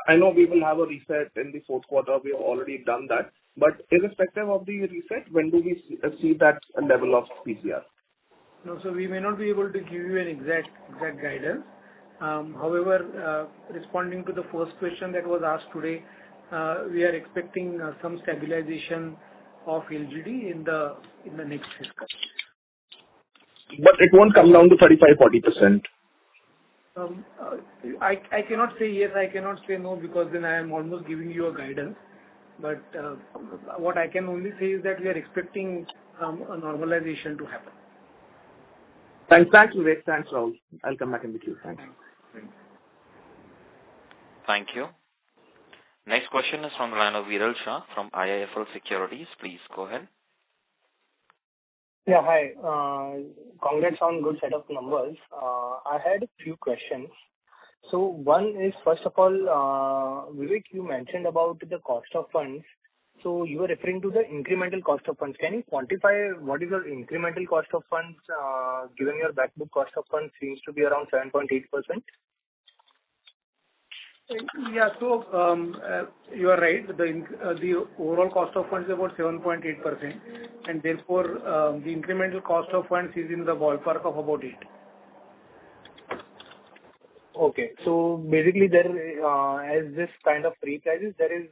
I know we will have a reset in the fourth quarter. We have already done that. But irrespective of the reset, when do we see that level of PCR? No, so we may not be able to give you an exact guidance. However, responding to the first question that was asked today, we are expecting some stabilization of LGD in the next fiscal. But it won't come down to 35-40%. I cannot say yes, I cannot say no, because then I am almost giving you a guidance. But what I can only say is that we are expecting a normalization to happen. Thanks, Vivek. Thanks, Rahul. I'll come back in the queue. Thanks. Thank you. Next question is from the line of Viral Shah from IIFL Securities. Please go ahead. Yeah, hi. Congrats on good set of numbers. I had a few questions. So one is, first of all, Vivek, you mentioned about the cost of funds. So you were referring to the incremental cost of funds. Can you quantify what is your incremental cost of funds, given your back book cost of funds seems to be around 7.8%? Yeah, so you are right. The overall cost of funds is about 7.8%, and therefore the incremental cost of funds is in the ballpark of about 8. Okay, so basically there, as this kind of reprices, there is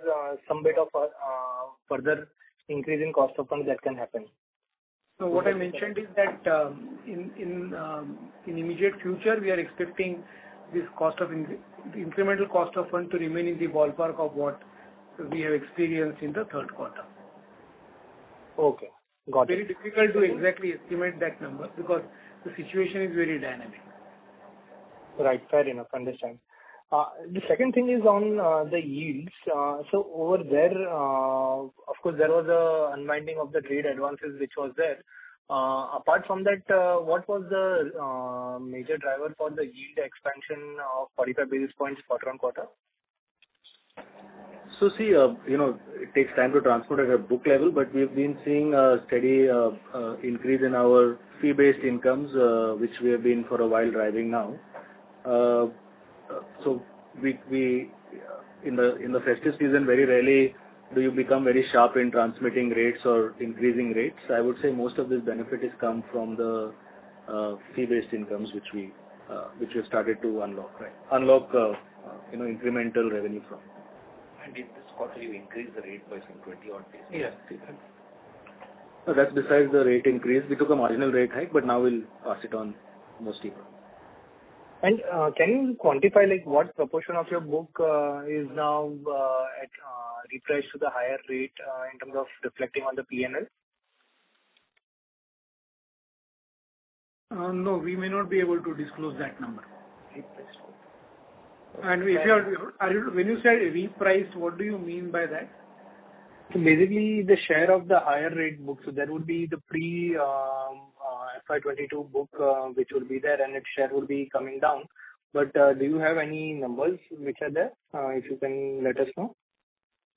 some bit of further increase in cost of funds that can happen. So what I mentioned is that in immediate future, we are expecting this incremental cost of fund to remain in the ballpark of what we have experienced in the third quarter. Okay, got it. Very difficult to exactly estimate that number because the situation is very dynamic. Right, fair enough, understand. The second thing is on the yields. So over there, of course, there was a unwinding of the trade advances which was there. Apart from that, what was the major driver for the yield expansion of 45 basis points quarter on quarter? So see, it takes time to transport at a book level, but we've been seeing a steady increase in our fee-based incomes, which we have been for a while driving now. So we in the festive season, very rarely do you become very sharp in transmitting rates or increasing rates. I would say most of this benefit has come from the fee-based incomes which we have started to unlock, right? Unlock incremental revenue from. And in this quarter, you increased the rate by some 20 odd basis. Yes. So that's besides the rate increase. We took a marginal rate hike, but now we'll pass it on more steeper. And can you quantify like what proportion of your book is now at repriced to the higher rate in terms of reflecting on the P&L? No, we may not be able to disclose that number. And if when you say repriced, what do you mean by that? So basically, the share of the higher rate book, so there would be the FY22 book which would be there, and its share would be coming down. But do you have any numbers which are there? If you can let us know.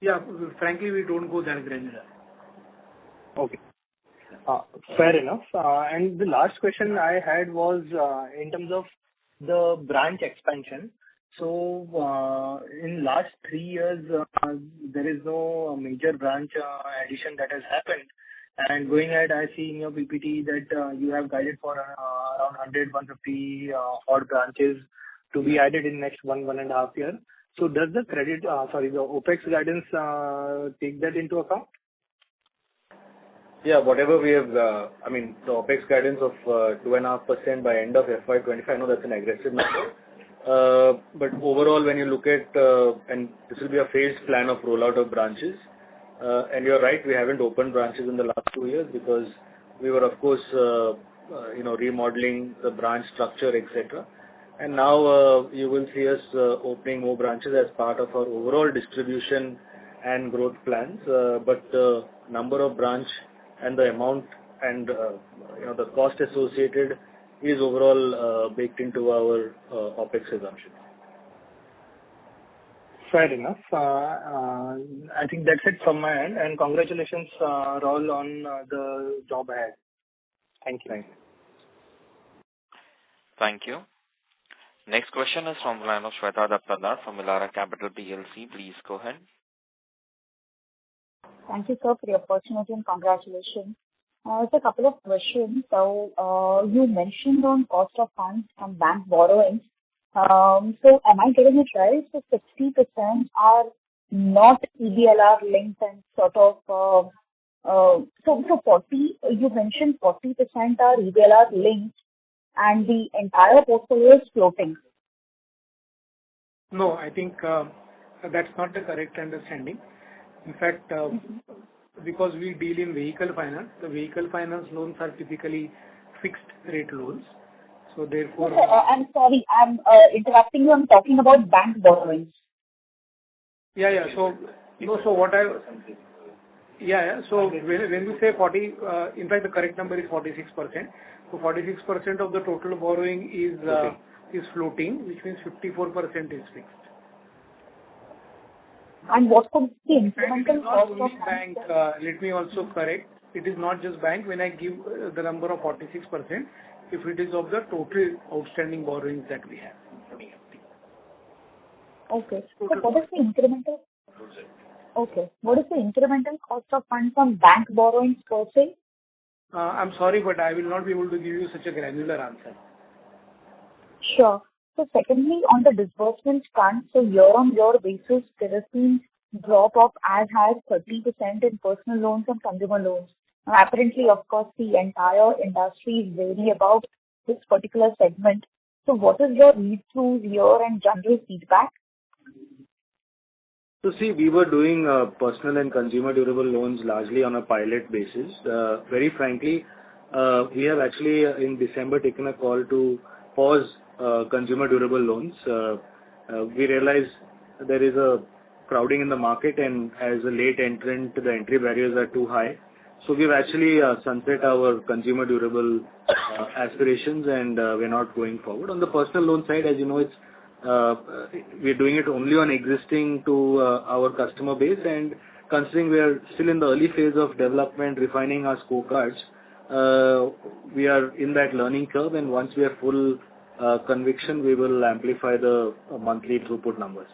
Yeah, frankly, we don't go that granular. Okay. Fair enough. And the last question I had was in terms of the branch expansion. So in last 3 years, there is no major branch addition that has happened. And going ahead, I see in your PPT that you have guided for around 100-150 odd branches to be added in next 1.5 years. So does the the OPEX guidance take that into account? Yeah, whatever we have, the OPEX guidance of 2.5% by end of FY25, I know that's an aggressive number. But overall, when you look at, and this will be a phased plan of rollout of branches, and you're right, we haven't opened branches in the last 2 years because we were, of course, remodeling the branch structure, etc. And now you will see us opening more branches as part of our overall distribution and growth plans. But the number of branch and the amount and the cost associated is overall baked into our OPEX assumption. Fair enough. I think that's it from my end, and congratulations, Raul, on the job ahead. Thank you. Thank you. Next question is from the line of Shweta Daptardar from Elara Capital PLC. Please go ahead. Thank you, sir, for the opportunity and congratulations. So a couple of questions. So you mentioned on cost of funds from bank borrowings. So am I getting it right? So 60% are not EBLR linked and sort of, so 40, you mentioned 40% are EBLR linked and the entire portfolio is floating. No, I think that's not the correct understanding. In fact, because we deal in vehicle finance, the vehicle finance loans are typically fixed rate loans. So therefore... I'm sorry, I'm interrupting you. I'm talking about bank borrowings. Yeah. So, so what I... Yeah. So when we say 40, in fact, the correct number is 46%. So 46% of the total borrowing is floating, which means 54% is fixed. And what could be the incremental cost of bank? Let me also correct. It is not just bank. When I give the number of 46%, if it is of the total outstanding borrowings that we have. Okay. So what is the incremental? Okay. What is the incremental cost of funds from bank borrowings per se? I'm sorry, but I will not be able to give you such a granular answer. Sure. So secondly, on the disbursement front, so year-on-year basis, there has been drop of as high as 30% in personal loans and consumer loans. Now, apparently, of course, the entire industry is wary about this particular segment. So what is your read-through here and general feedback? So see, we were doing personal and consumer durable loans largely on a pilot basis. Very frankly, we have actually in December taken a call to pause consumer durable loans. We realize there is a crowding in the market, and as a late entrant, the entry barriers are too high. So we've actually sunset our consumer durable aspirations, and we're not going forward. On the personal loan side, as you know, it's we're doing it only on existing to our customer base, and considering we are still in the early phase of development, refining our scorecards, we are in that learning curve, and once we have full conviction, we will amplify the monthly throughput numbers.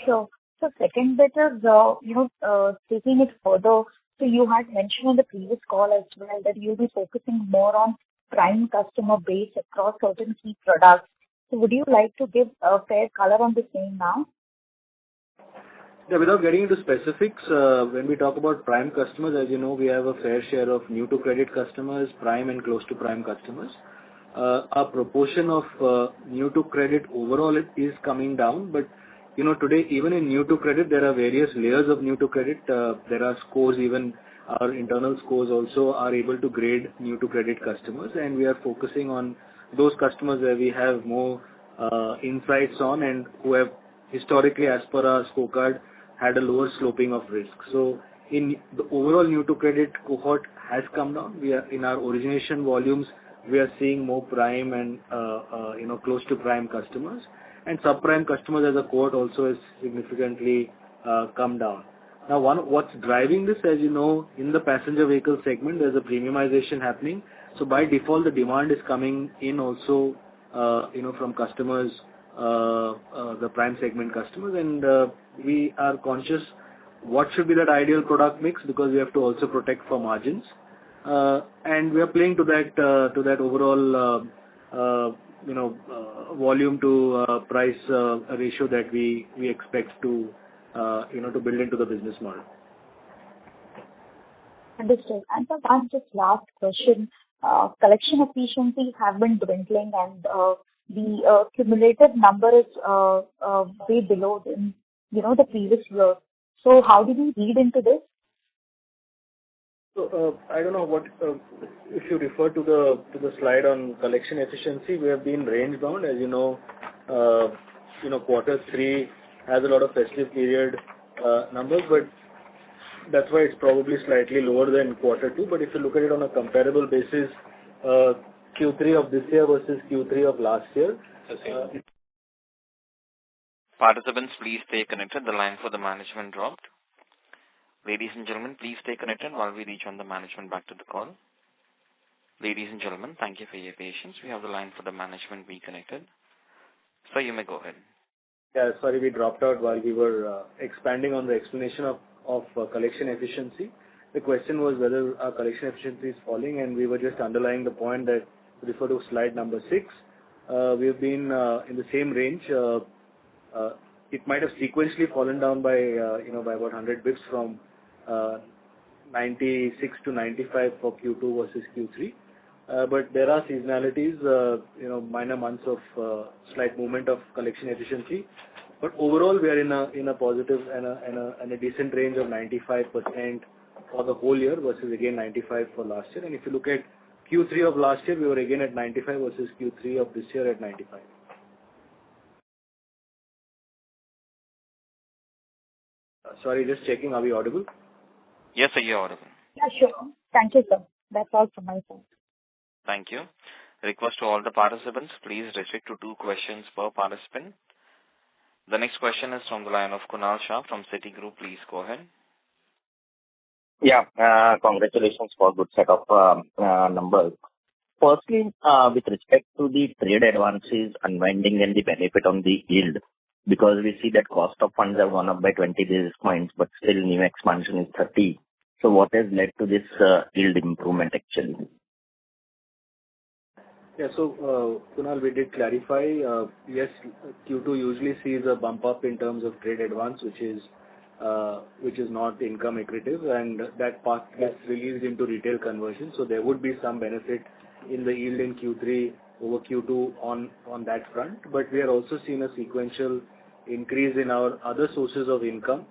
Sure. So second bit is, taking it further. So you had mentioned in the previous call as well that you'll be focusing more on prime customer base across certain key products. So would you like to give a fair color on the same now? Yeah, without getting into specifics, when we talk about prime customers, as you know, we have a fair share of new to credit customers, prime and close to prime customers. Our proportion of new to credit overall is coming down, but today even in new to credit there are various layers of new to credit. There are scores, even our internal scores also are able to grade new to credit customers, and we are focusing on those customers where we have more insights on and who have historically, as per our scorecard, had a lower sloping of risk. So in the overall new to credit cohort has come down. We are in our origination volumes, we are seeing more prime and close to prime customers, and subprime customers as a cohort also has significantly come down. Now, what's driving this, as you know, in the passenger vehicle segment, there's a premiumization happening. So by default, the demand is coming in also, from customers, the prime segment customers, and we are conscious what should be that ideal product mix, because we have to also protect for margins, and we are playing to that overall volume to price ratio that we expect to build into the business model. Understood. And so that's just last question. Collection efficiencies have been dwindling, and the cumulative number is way below the previous year. So how do we read into this? So I don't know what if you refer to the slide on collection efficiency, we have been range bound. As you know, quarter 3 has a lot of festive period numbers, but that's why it's probably slightly lower than quarter 2. But if you look at it on a comparable basis, Q3 of this year versus Q3 of last year, Participants, please stay connected. The line for the management dropped. Ladies and gentlemen, please stay connected while we reach on the management back to the call. Ladies and gentlemen, thank you for your patience. We have the line for the management reconnected. Sir, you may go ahead. Yeah, sorry, we dropped out while we were expanding on the explanation of collection efficiency. The question was whether our collection efficiency is falling, and we were just underlying the point that refer to slide number 6. We have been in the same range. It might have sequentially fallen down by by about 100 bits from 96 to 95 for Q2 versus Q3. But there are seasonalities, minor months of slight movement of collection efficiency. But overall, we are in a positive and a decent range of 95% for the whole year versus again 95 for last year. And if you look at Q3 of last year, we were again at 95 versus Q3 of this year at 95. Sorry, just checking. Are we audible? Yes, sir, you're audible. Yeah, sure. Thank you, sir. That's all from my side. Thank you. Request to all the participants, please restrict to 2 questions per participant. The next question is from the line of Kunal Shah from Citigroup. Please go ahead. Yeah, congratulations for good set of numbers. Firstly, with respect to the trade advances unwinding and the benefit on the yield, because we see that cost of funds have gone up by 20 basis points, but still new expansion is 30. So what has led to this yield improvement actually? Yeah, so Kunal, we did clarify. Yes, Q2 usually sees a bump up in terms of trade advance, which is not income accretive, and that part gets released into retail conversion. So there would be some benefit in the yield in Q3 over Q2 on that front. But we are also seeing a sequential increase in our other sources of income,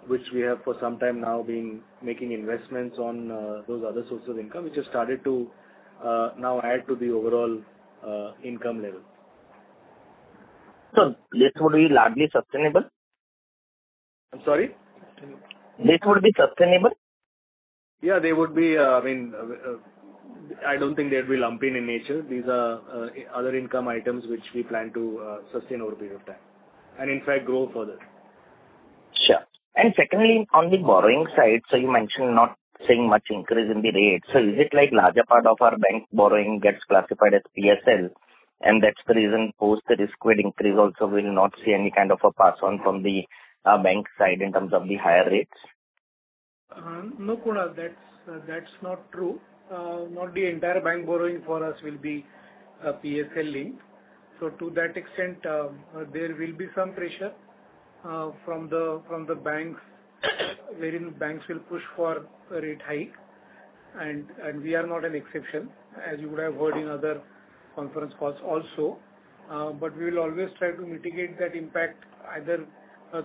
which we have for some time now been making investments on those other sources of income, which have started to now add to the overall income level. So this would be largely sustainable? I'm sorry? This would be sustainable? Yeah, they would be. I don't think they'd be lumpy in nature. These are other income items which we plan to sustain over a period of time, and in fact grow further. Sure. And secondly, on the borrowing side, so you mentioned not seeing much increase in the rate. So is it like larger part of our bank borrowing gets classified as PSL, and that's the reason post the risk-weight increase also will not see any kind of a pass on from the bank side in terms of the higher rates? No, Kunal, that's not true. Not the entire bank borrowing for us will be PSL linked. So to that extent, there will be some pressure from the banks, wherein banks will push for a rate hike, and we are not an exception, as you would have heard in other conference calls also. But we will always try to mitigate that impact either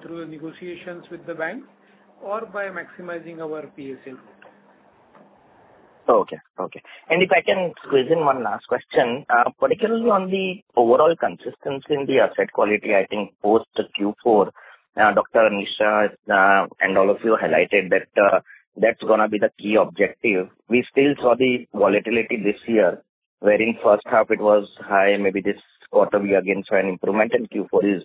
through the negotiations with the banks or by maximizing our PSL route. Okay. And if I can squeeze in one last question, particularly on the overall consistency in the asset quality, I think post Q4, Dr. Anisha and all of you highlighted that that's going to be the key objective. We still saw the volatility this year, where in first half it was high, maybe this quarter we again saw an improvement, and Q4 is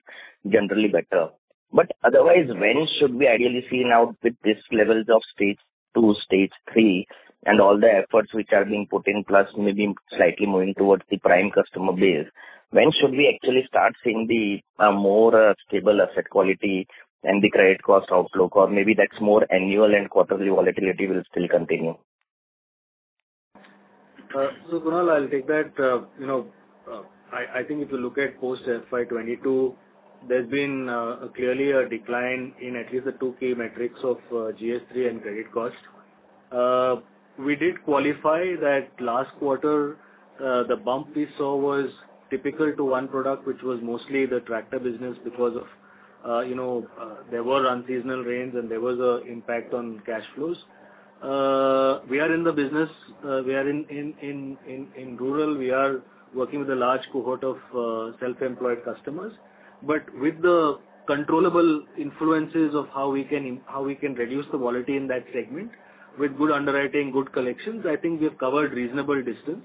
generally better. But otherwise, when should we ideally see now with this levels of stage 2, stage 3, and all the efforts which are being put in, plus maybe slightly moving towards the prime customer base, when should we actually start seeing the more stable asset quality and the credit cost outlook, or maybe that's more annual and quarterly volatility will still continue? So Kunal, I'll take that. I think if you look at post FY22, there's been clearly a decline in at least the 2 key metrics of GS3 and credit cost. We did qualify that last quarter, the bump we saw was typical to one product, which was mostly the tractor business because of, there were unseasonal rains and there was an impact on cash flows. We are in the business, we are in rural, we are working with a large cohort of self-employed customers. But with the controllable influences of how we can reduce the volatility in that segment, with good underwriting, good collections, I think we have covered reasonable distance.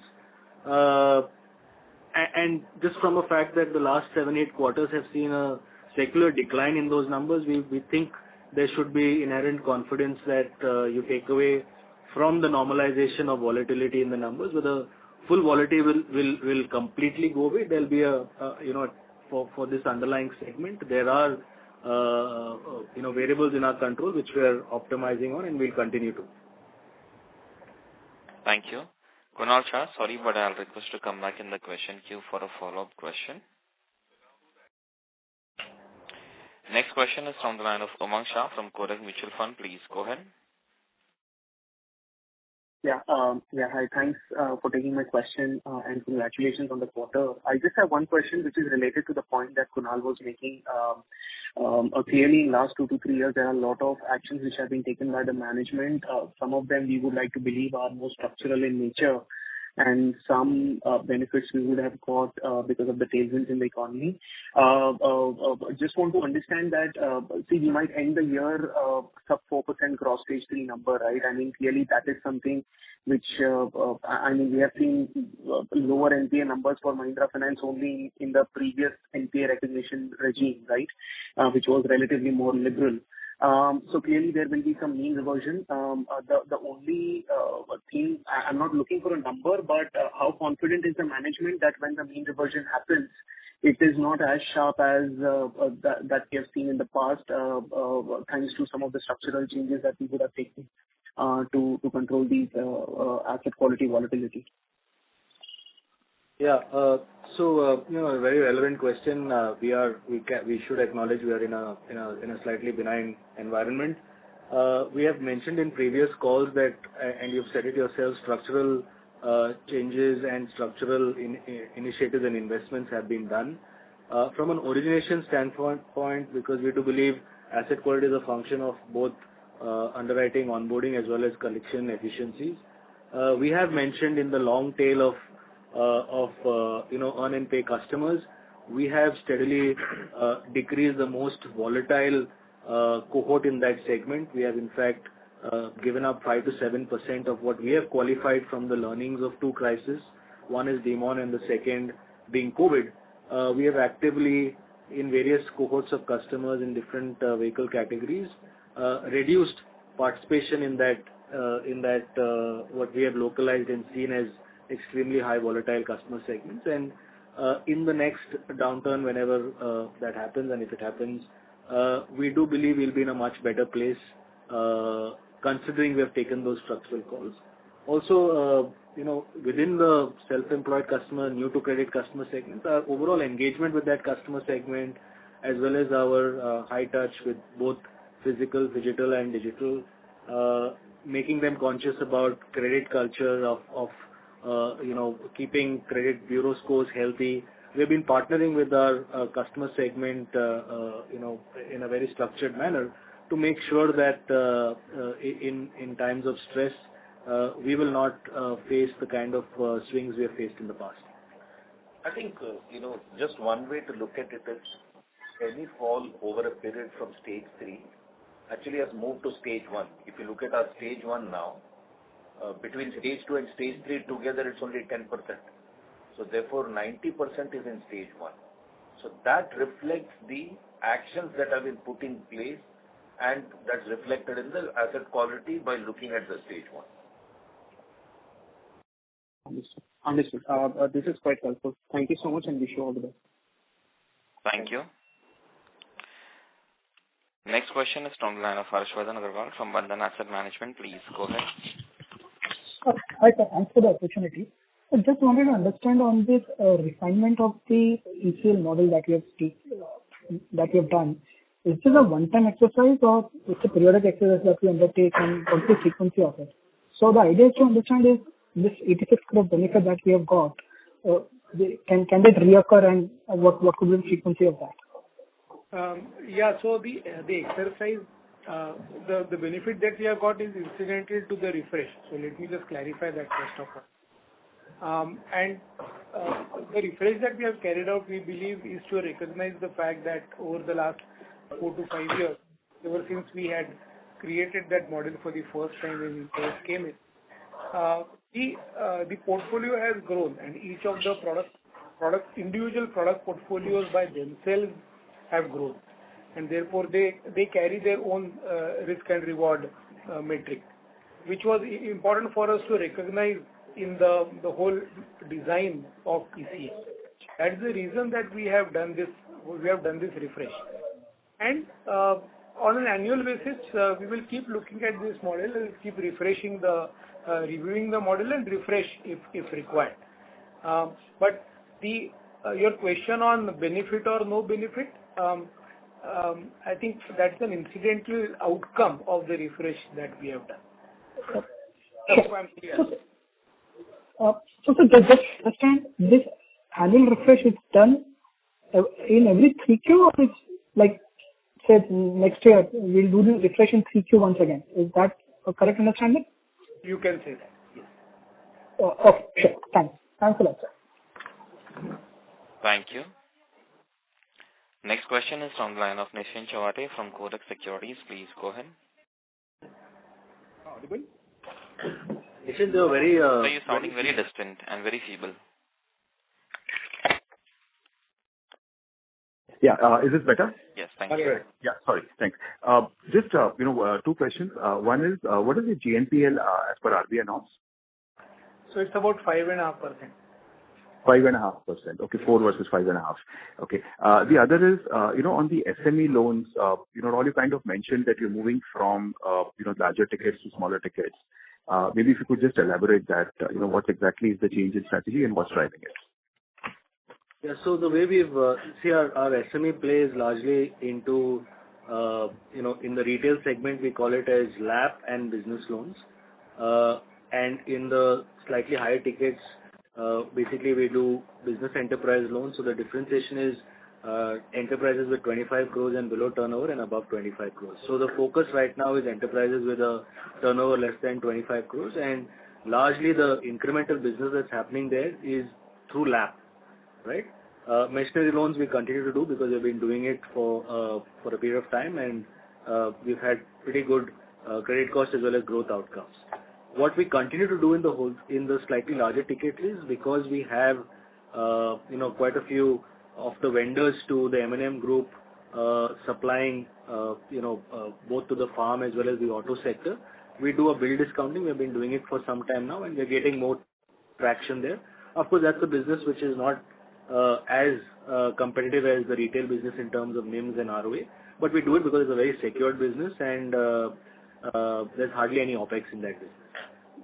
And just from a fact that the last 7-8 quarters have seen a secular decline in those numbers, we think there should be inherent confidence that you take away from the normalization of volatility in the numbers. Whether full volatility will completely go away, there'll be for this underlying segment, there are variables in our control which we are optimizing on and will continue to. Thank you. Kunal Shah, sorry, but I'll request to come back in the question queue for a follow-up question. Next question is from the line of Umang Shah from Kotak Mutual Fund. Please go ahead. Hi. Thanks for taking my question and congratulations on the quarter. I just have one question which is related to the point that Kunal was making. Clearly in last 2 to 3 years, there are a lot of actions which have been taken by the management. Some of them we would like to believe are more structural in nature, and some benefits we would have got because of the tailwinds in the economy. Just want to understand that, we might end the year sub 4% gross stage 3 number, right? I mean, clearly that is something which, we have seen lower NPA numbers for Mahindra Finance only in the previous NPA recognition regime, right? Which was relatively more liberal. So clearly there will be some mean reversion. The only thing, I'm not looking for a number, but how confident is the management that when the mean reversion happens, it is not as sharp as that we have seen in the past, thanks to some of the structural changes that we would have taken to control these asset quality volatility? A very relevant question. We should acknowledge we are in a slightly benign environment. We have mentioned in previous calls that, and you've said it yourself, structural changes and structural initiatives and investments have been done. From an origination standpoint, because we do believe asset quality is a function of both underwriting, onboarding, as well as collection efficiencies. We have mentioned in the long tail of earn and pay customers, we have steadily decreased the most volatile cohort in that segment. We have in fact given up 5 to 7% of what we have qualified from the learnings of 2 crises. One is demon and the second being COVID. We have actively, in various cohorts of customers in different vehicle categories, reduced participation in that what we have localized and seen as extremely high volatile customer segments. And in the next downturn, whenever that happens, and if it happens, we do believe we'll be in a much better place, considering we have taken those structural calls. Also, within the self-employed customer, new to credit customer segment, our overall engagement with that customer segment, as well as our high touch with both physical, digital, and digital, making them conscious about credit culture of keeping credit bureau scores healthy. We've been partnering with our customer segment, in a very structured manner to make sure that in times of stress, we will not face the kind of swings we have faced in the past. I think, just one way to look at it is any fall over a period from stage 3 actually has moved to stage 1. If you look at our stage 1 now, between stage 2 and stage 3 together, it's only 10%. So therefore, 90% is in stage 1. So that reflects the actions that have been put in place, and that's reflected in the asset quality by looking at the stage 1. Understood. This is quite helpful. Thank you so much and wish you all the best. Thank you. Next question is from the line of Harshvardhan Agarwal from Bandhan Asset Management. Please go ahead. Hi, sir. Thanks for the opportunity. I just wanted to understand on this refinement of the ECL model that you have done. Is this a one-time exercise or it's a periodic exercise that we undertake, and what's the frequency of it? So the idea is to understand is this 86 crore benefit that we have got, can that reoccur, and what could be the frequency of that? So the exercise, the benefit that we have got is incidental to the refresh. So let me just clarify that first of all. The refresh that we have carried out, we believe, is to recognize the fact that over the last 4 to 5 years, ever since we had created that model for the first time when it came in, the portfolio has grown, and each of the products individual product portfolios by themselves have grown, and therefore they carry their own risk and reward metric, which was important for us to recognize in the whole design of ECA. That's the reason that we have done this refresh. And on an annual basis, we will keep looking at this model and keep refreshing reviewing the model and refresh if required. But your question on benefit or no benefit, I think that's an incidental outcome of the refresh that we have done. So just understand, this annual refresh is done in every 3Q, or it's like, say, next year we'll do the refresh in 3Q once again. Is that a correct understanding? You can say that, yes. Okay, sure. Thanks. Thanks a lot, sir. Thank you. Next question is from the line of Nishin Chawate from Kotak Securities. Please go ahead. Audible? Nishin, you're very... So you're sounding very distant and very feeble. Yeah, is this better? Yes, thank you. Yeah, sorry, thanks. Just, two questions. One is, what is the GNPL as per RBI norms? So it's about 5.5%. 5.5%. Okay, 4 versus 5.5. Okay. The other is, on the SME loans, Raul, you kind of mentioned that you're moving from, larger tickets to smaller tickets. Maybe if you could just elaborate that, what exactly is the change in strategy and what's driving it? Yeah, so the way we've, our SME plays largely into, in the retail segment, we call it as LAP and business loans. And in the slightly higher tickets, basically we do business enterprise loans. So the differentiation is enterprises with 25 crores and below turnover and above 25 crores. So the focus right now is enterprises with a turnover less than 25 crores, and largely the incremental business that's happening there is through LAP, right? Machinery loans we continue to do because we've been doing it for a period of time, and we've had pretty good credit cost as well as growth outcomes. What we continue to do in the slightly larger ticket is because we have quite a few of the vendors to the M&M group supplying both to the farm as well as the auto sector. We do a bill discounting. We've been doing it for some time now, and we're getting more traction there. Of course, that's a business which is not as competitive as the retail business in terms of NIMs and ROA, but we do it because it's a very secured business, and there's hardly any OPEX in that business.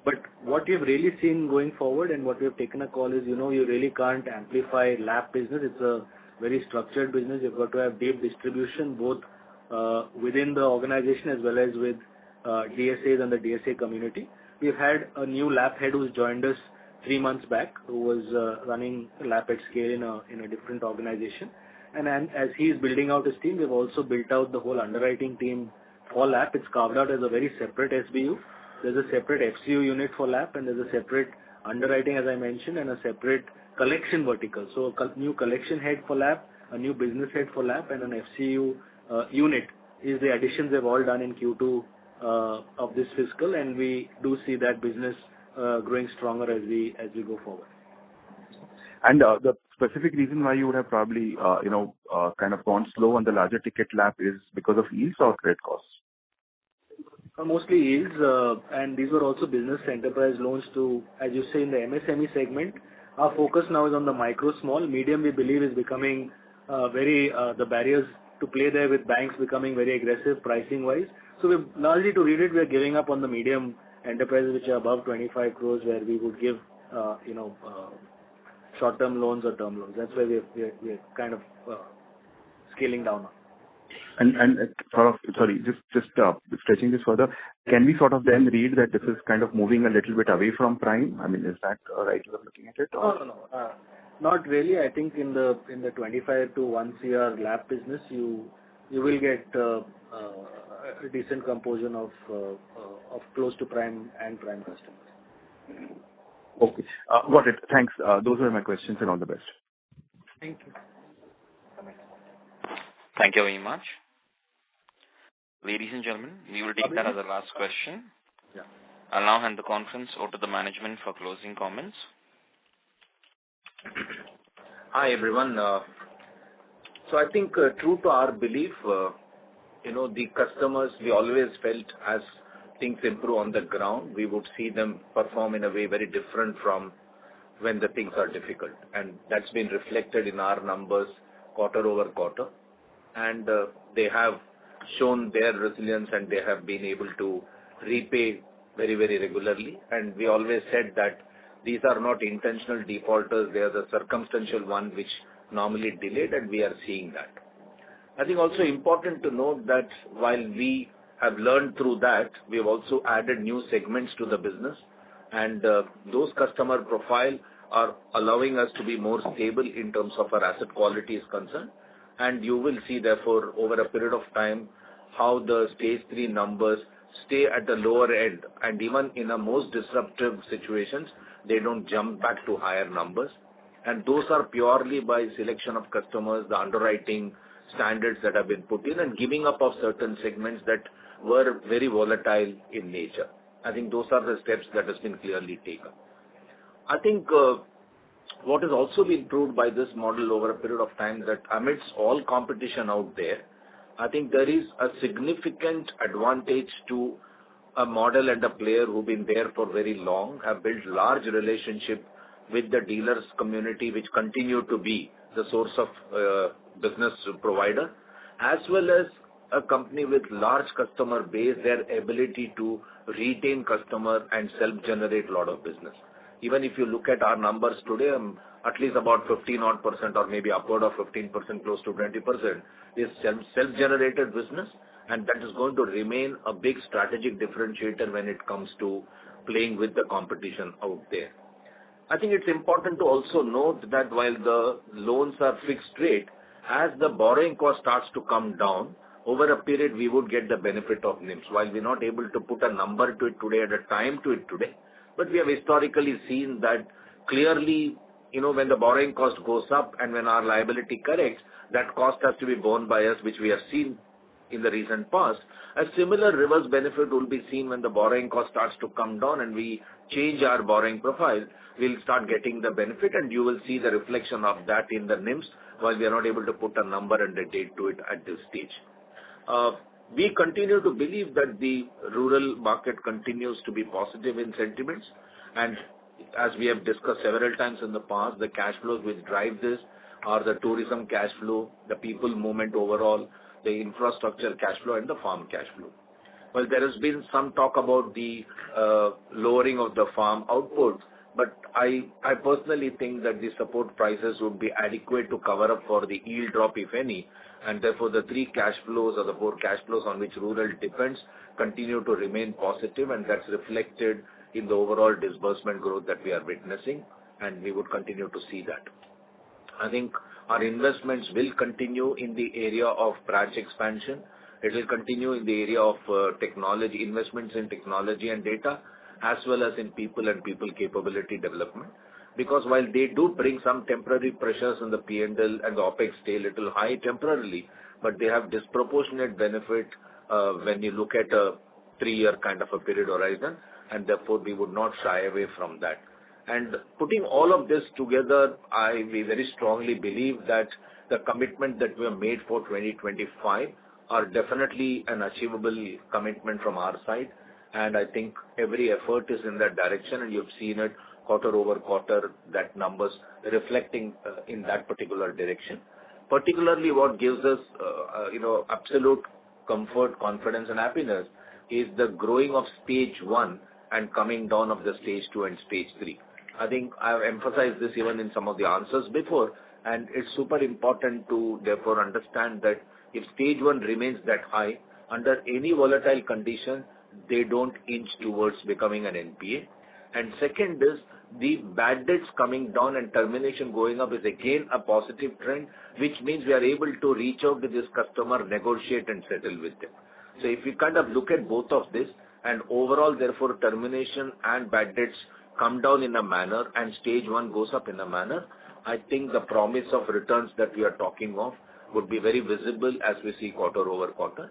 But what we've really seen going forward and what we have taken a call is, you really can't amplify LAP business. It's a very structured business. You've got to have deep distribution both within the organization as well as with DSAs and the DSA community. We've had a new LAP head who's joined us 3 months back, who was running LAP at scale in a different organization. And as he's building out his team, we've also built out the whole underwriting team for LAP. It's carved out as a very separate SBU. There's a separate FCU unit for LAP, and there's a separate underwriting, as I mentioned, and a separate collection vertical. So a new collection head for LAP, a new business head for LAP, and an FCU unit is the additions they've all done in Q2 of this fiscal, and we do see that business growing stronger as we go forward. And the specific reason why you would have probably, kind of gone slow on the larger ticket LAP is because of yields or credit costs? Mostly yields, and these were also business enterprise loans to, as you say, in the MSME segment. Our focus now is on the micro, small, medium. We believe is becoming the barriers to play there with banks becoming very aggressive pricing wise. So we've largely, to read it, we're giving up on the medium enterprises which are above 25 crores, where we would give short-term loans or term loans. That's why we're kind of scaling down on. And sort of, sorry, just stretching this further, can we sort of then read that this is kind of moving a little bit away from prime? I mean, is that a right way of looking at it? Or? No. Not really. I think in the 25 to 1 CR LAP business, you will get a decent composition of close to prime and prime customers. Okay, got it. Thanks. Those were my questions, and all the best. Thank you. Thank you very much. Ladies and gentlemen, we will take that as the last question. Yeah. I'll now hand the conference over to the management for closing comments. Hi, everyone. So I think true to our belief, the customers, we always felt as things improve on the ground, we would see them perform in a way very different from when the things are difficult. And that's been reflected in our numbers quarter over quarter. And they have shown their resilience and they have been able to repay very, very regularly. And we always said that these are not intentional defaulters, they are the circumstantial one which normally delayed, and we are seeing that. I think also important to note that while we have learned through that, we have also added new segments to the business, and those customer profile are allowing us to be more stable in terms of our asset quality is concerned. And you will see, therefore, over a period of time, how the stage 3 numbers stay at the lower end, and even in the most disruptive situations, they don't jump back to higher numbers. And those are purely by selection of customers, the underwriting standards that have been put in, and giving up of certain segments that were very volatile in nature. I think those are the steps that has been clearly taken. I think what has also been proved by this model over a period of time that amidst all competition out there, I think there is a significant advantage to a model and a player who've been there for very long, have built large relationship with the dealers community, which continue to be the source of business provider, as well as a company with large customer base, their ability to retain customer and self-generate a lot of business. Even if you look at our numbers today, at least about 15% or maybe upward of 15%, close to 20% is self-generated business, and that is going to remain a big strategic differentiator when it comes to playing with the competition out there. I think it's important to also note that while the loans are fixed rate, as the borrowing cost starts to come down, over a period we would get the benefit of NIMs. While we're not able to put a number to it today at a time to it today, but we have historically seen that clearly, when the borrowing cost goes up and when our liability corrects, that cost has to be borne by us, which we have seen in the recent past. A similar reverse benefit will be seen when the borrowing cost starts to come down and we change our borrowing profile. We'll start getting the benefit, and you will see the reflection of that in the NIMs, while we are not able to put a number and a date to it at this stage. We continue to believe that the rural market continues to be positive in sentiments, and as we have discussed several times in the past, the cash flows which drive this are the tourism cash flow, the people movement overall, the infrastructure cash flow, and the farm cash flow. Well, there has been some talk about the lowering of the farm output, but I personally think that the support prices would be adequate to cover up for the yield drop, if any, and therefore the 3 cash flows or the 4 cash flows on which rural depends continue to remain positive, and that's reflected in the overall disbursement growth that we are witnessing, and we would continue to see that. I think our investments will continue in the area of branch expansion. It will continue in the area of technology, investments in technology and data, as well as in people and people capability development. Because while they do bring some temporary pressures in the P&L and the OPEX stay a little high temporarily, but they have disproportionate benefit when you look at a 3-year kind of a period horizon, and therefore we would not shy away from that. And putting all of this together, we very strongly believe that the commitment that we have made for 2025 are definitely an achievable commitment from our side. And I think every effort is in that direction, and you've seen it quarter over quarter, that numbers reflecting in that particular direction. Particularly what gives us, absolute comfort, confidence and happiness is the growing of stage 1 and coming down of the stage 2 and stage 3. I think I have emphasized this even in some of the answers before, and it's super important to therefore understand that if stage 1 remains that high, under any volatile condition, they don't inch towards becoming an NPA. And second is the bad debts coming down and termination going up is again a positive trend, which means we are able to reach out to this customer, negotiate and settle with them. So if we kind of look at both of this, and overall therefore termination and bad debts come down in a manner and stage 1 goes up in a manner, I think the promise of returns that we are talking of would be very visible as we see quarter over quarter.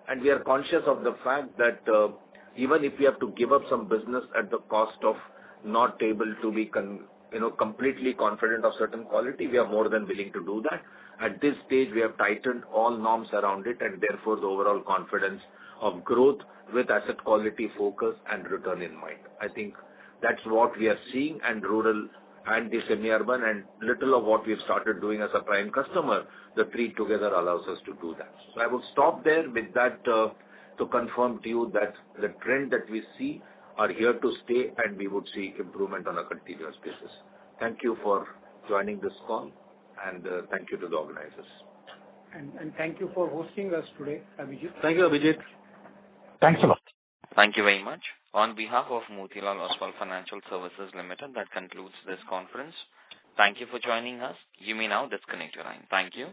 And we are conscious of the fact that even if we have to give up some business at the cost of not able to be completely confident of certain quality, we are more than willing to do that. At this stage, we have tightened all norms around it, and therefore the overall confidence of growth with asset quality focus and return in mind. I think that's what we are seeing, and rural and the semi-urban and little of what we've started doing as a prime customer, the three together allows us to do that. So I would stop there with that to confirm to you that the trend that we see are here to stay, and we would see improvement on a continuous basis. Thank you for joining this call, and thank you to the organizers. And thank you for hosting us today, Abhijit. Thank you, Abhijit. Thanks a lot. Thank you very much. On behalf of Motilal Oswal Financial Services Limited, that concludes this conference. Thank you for joining us. You may now disconnect your line. Thank you.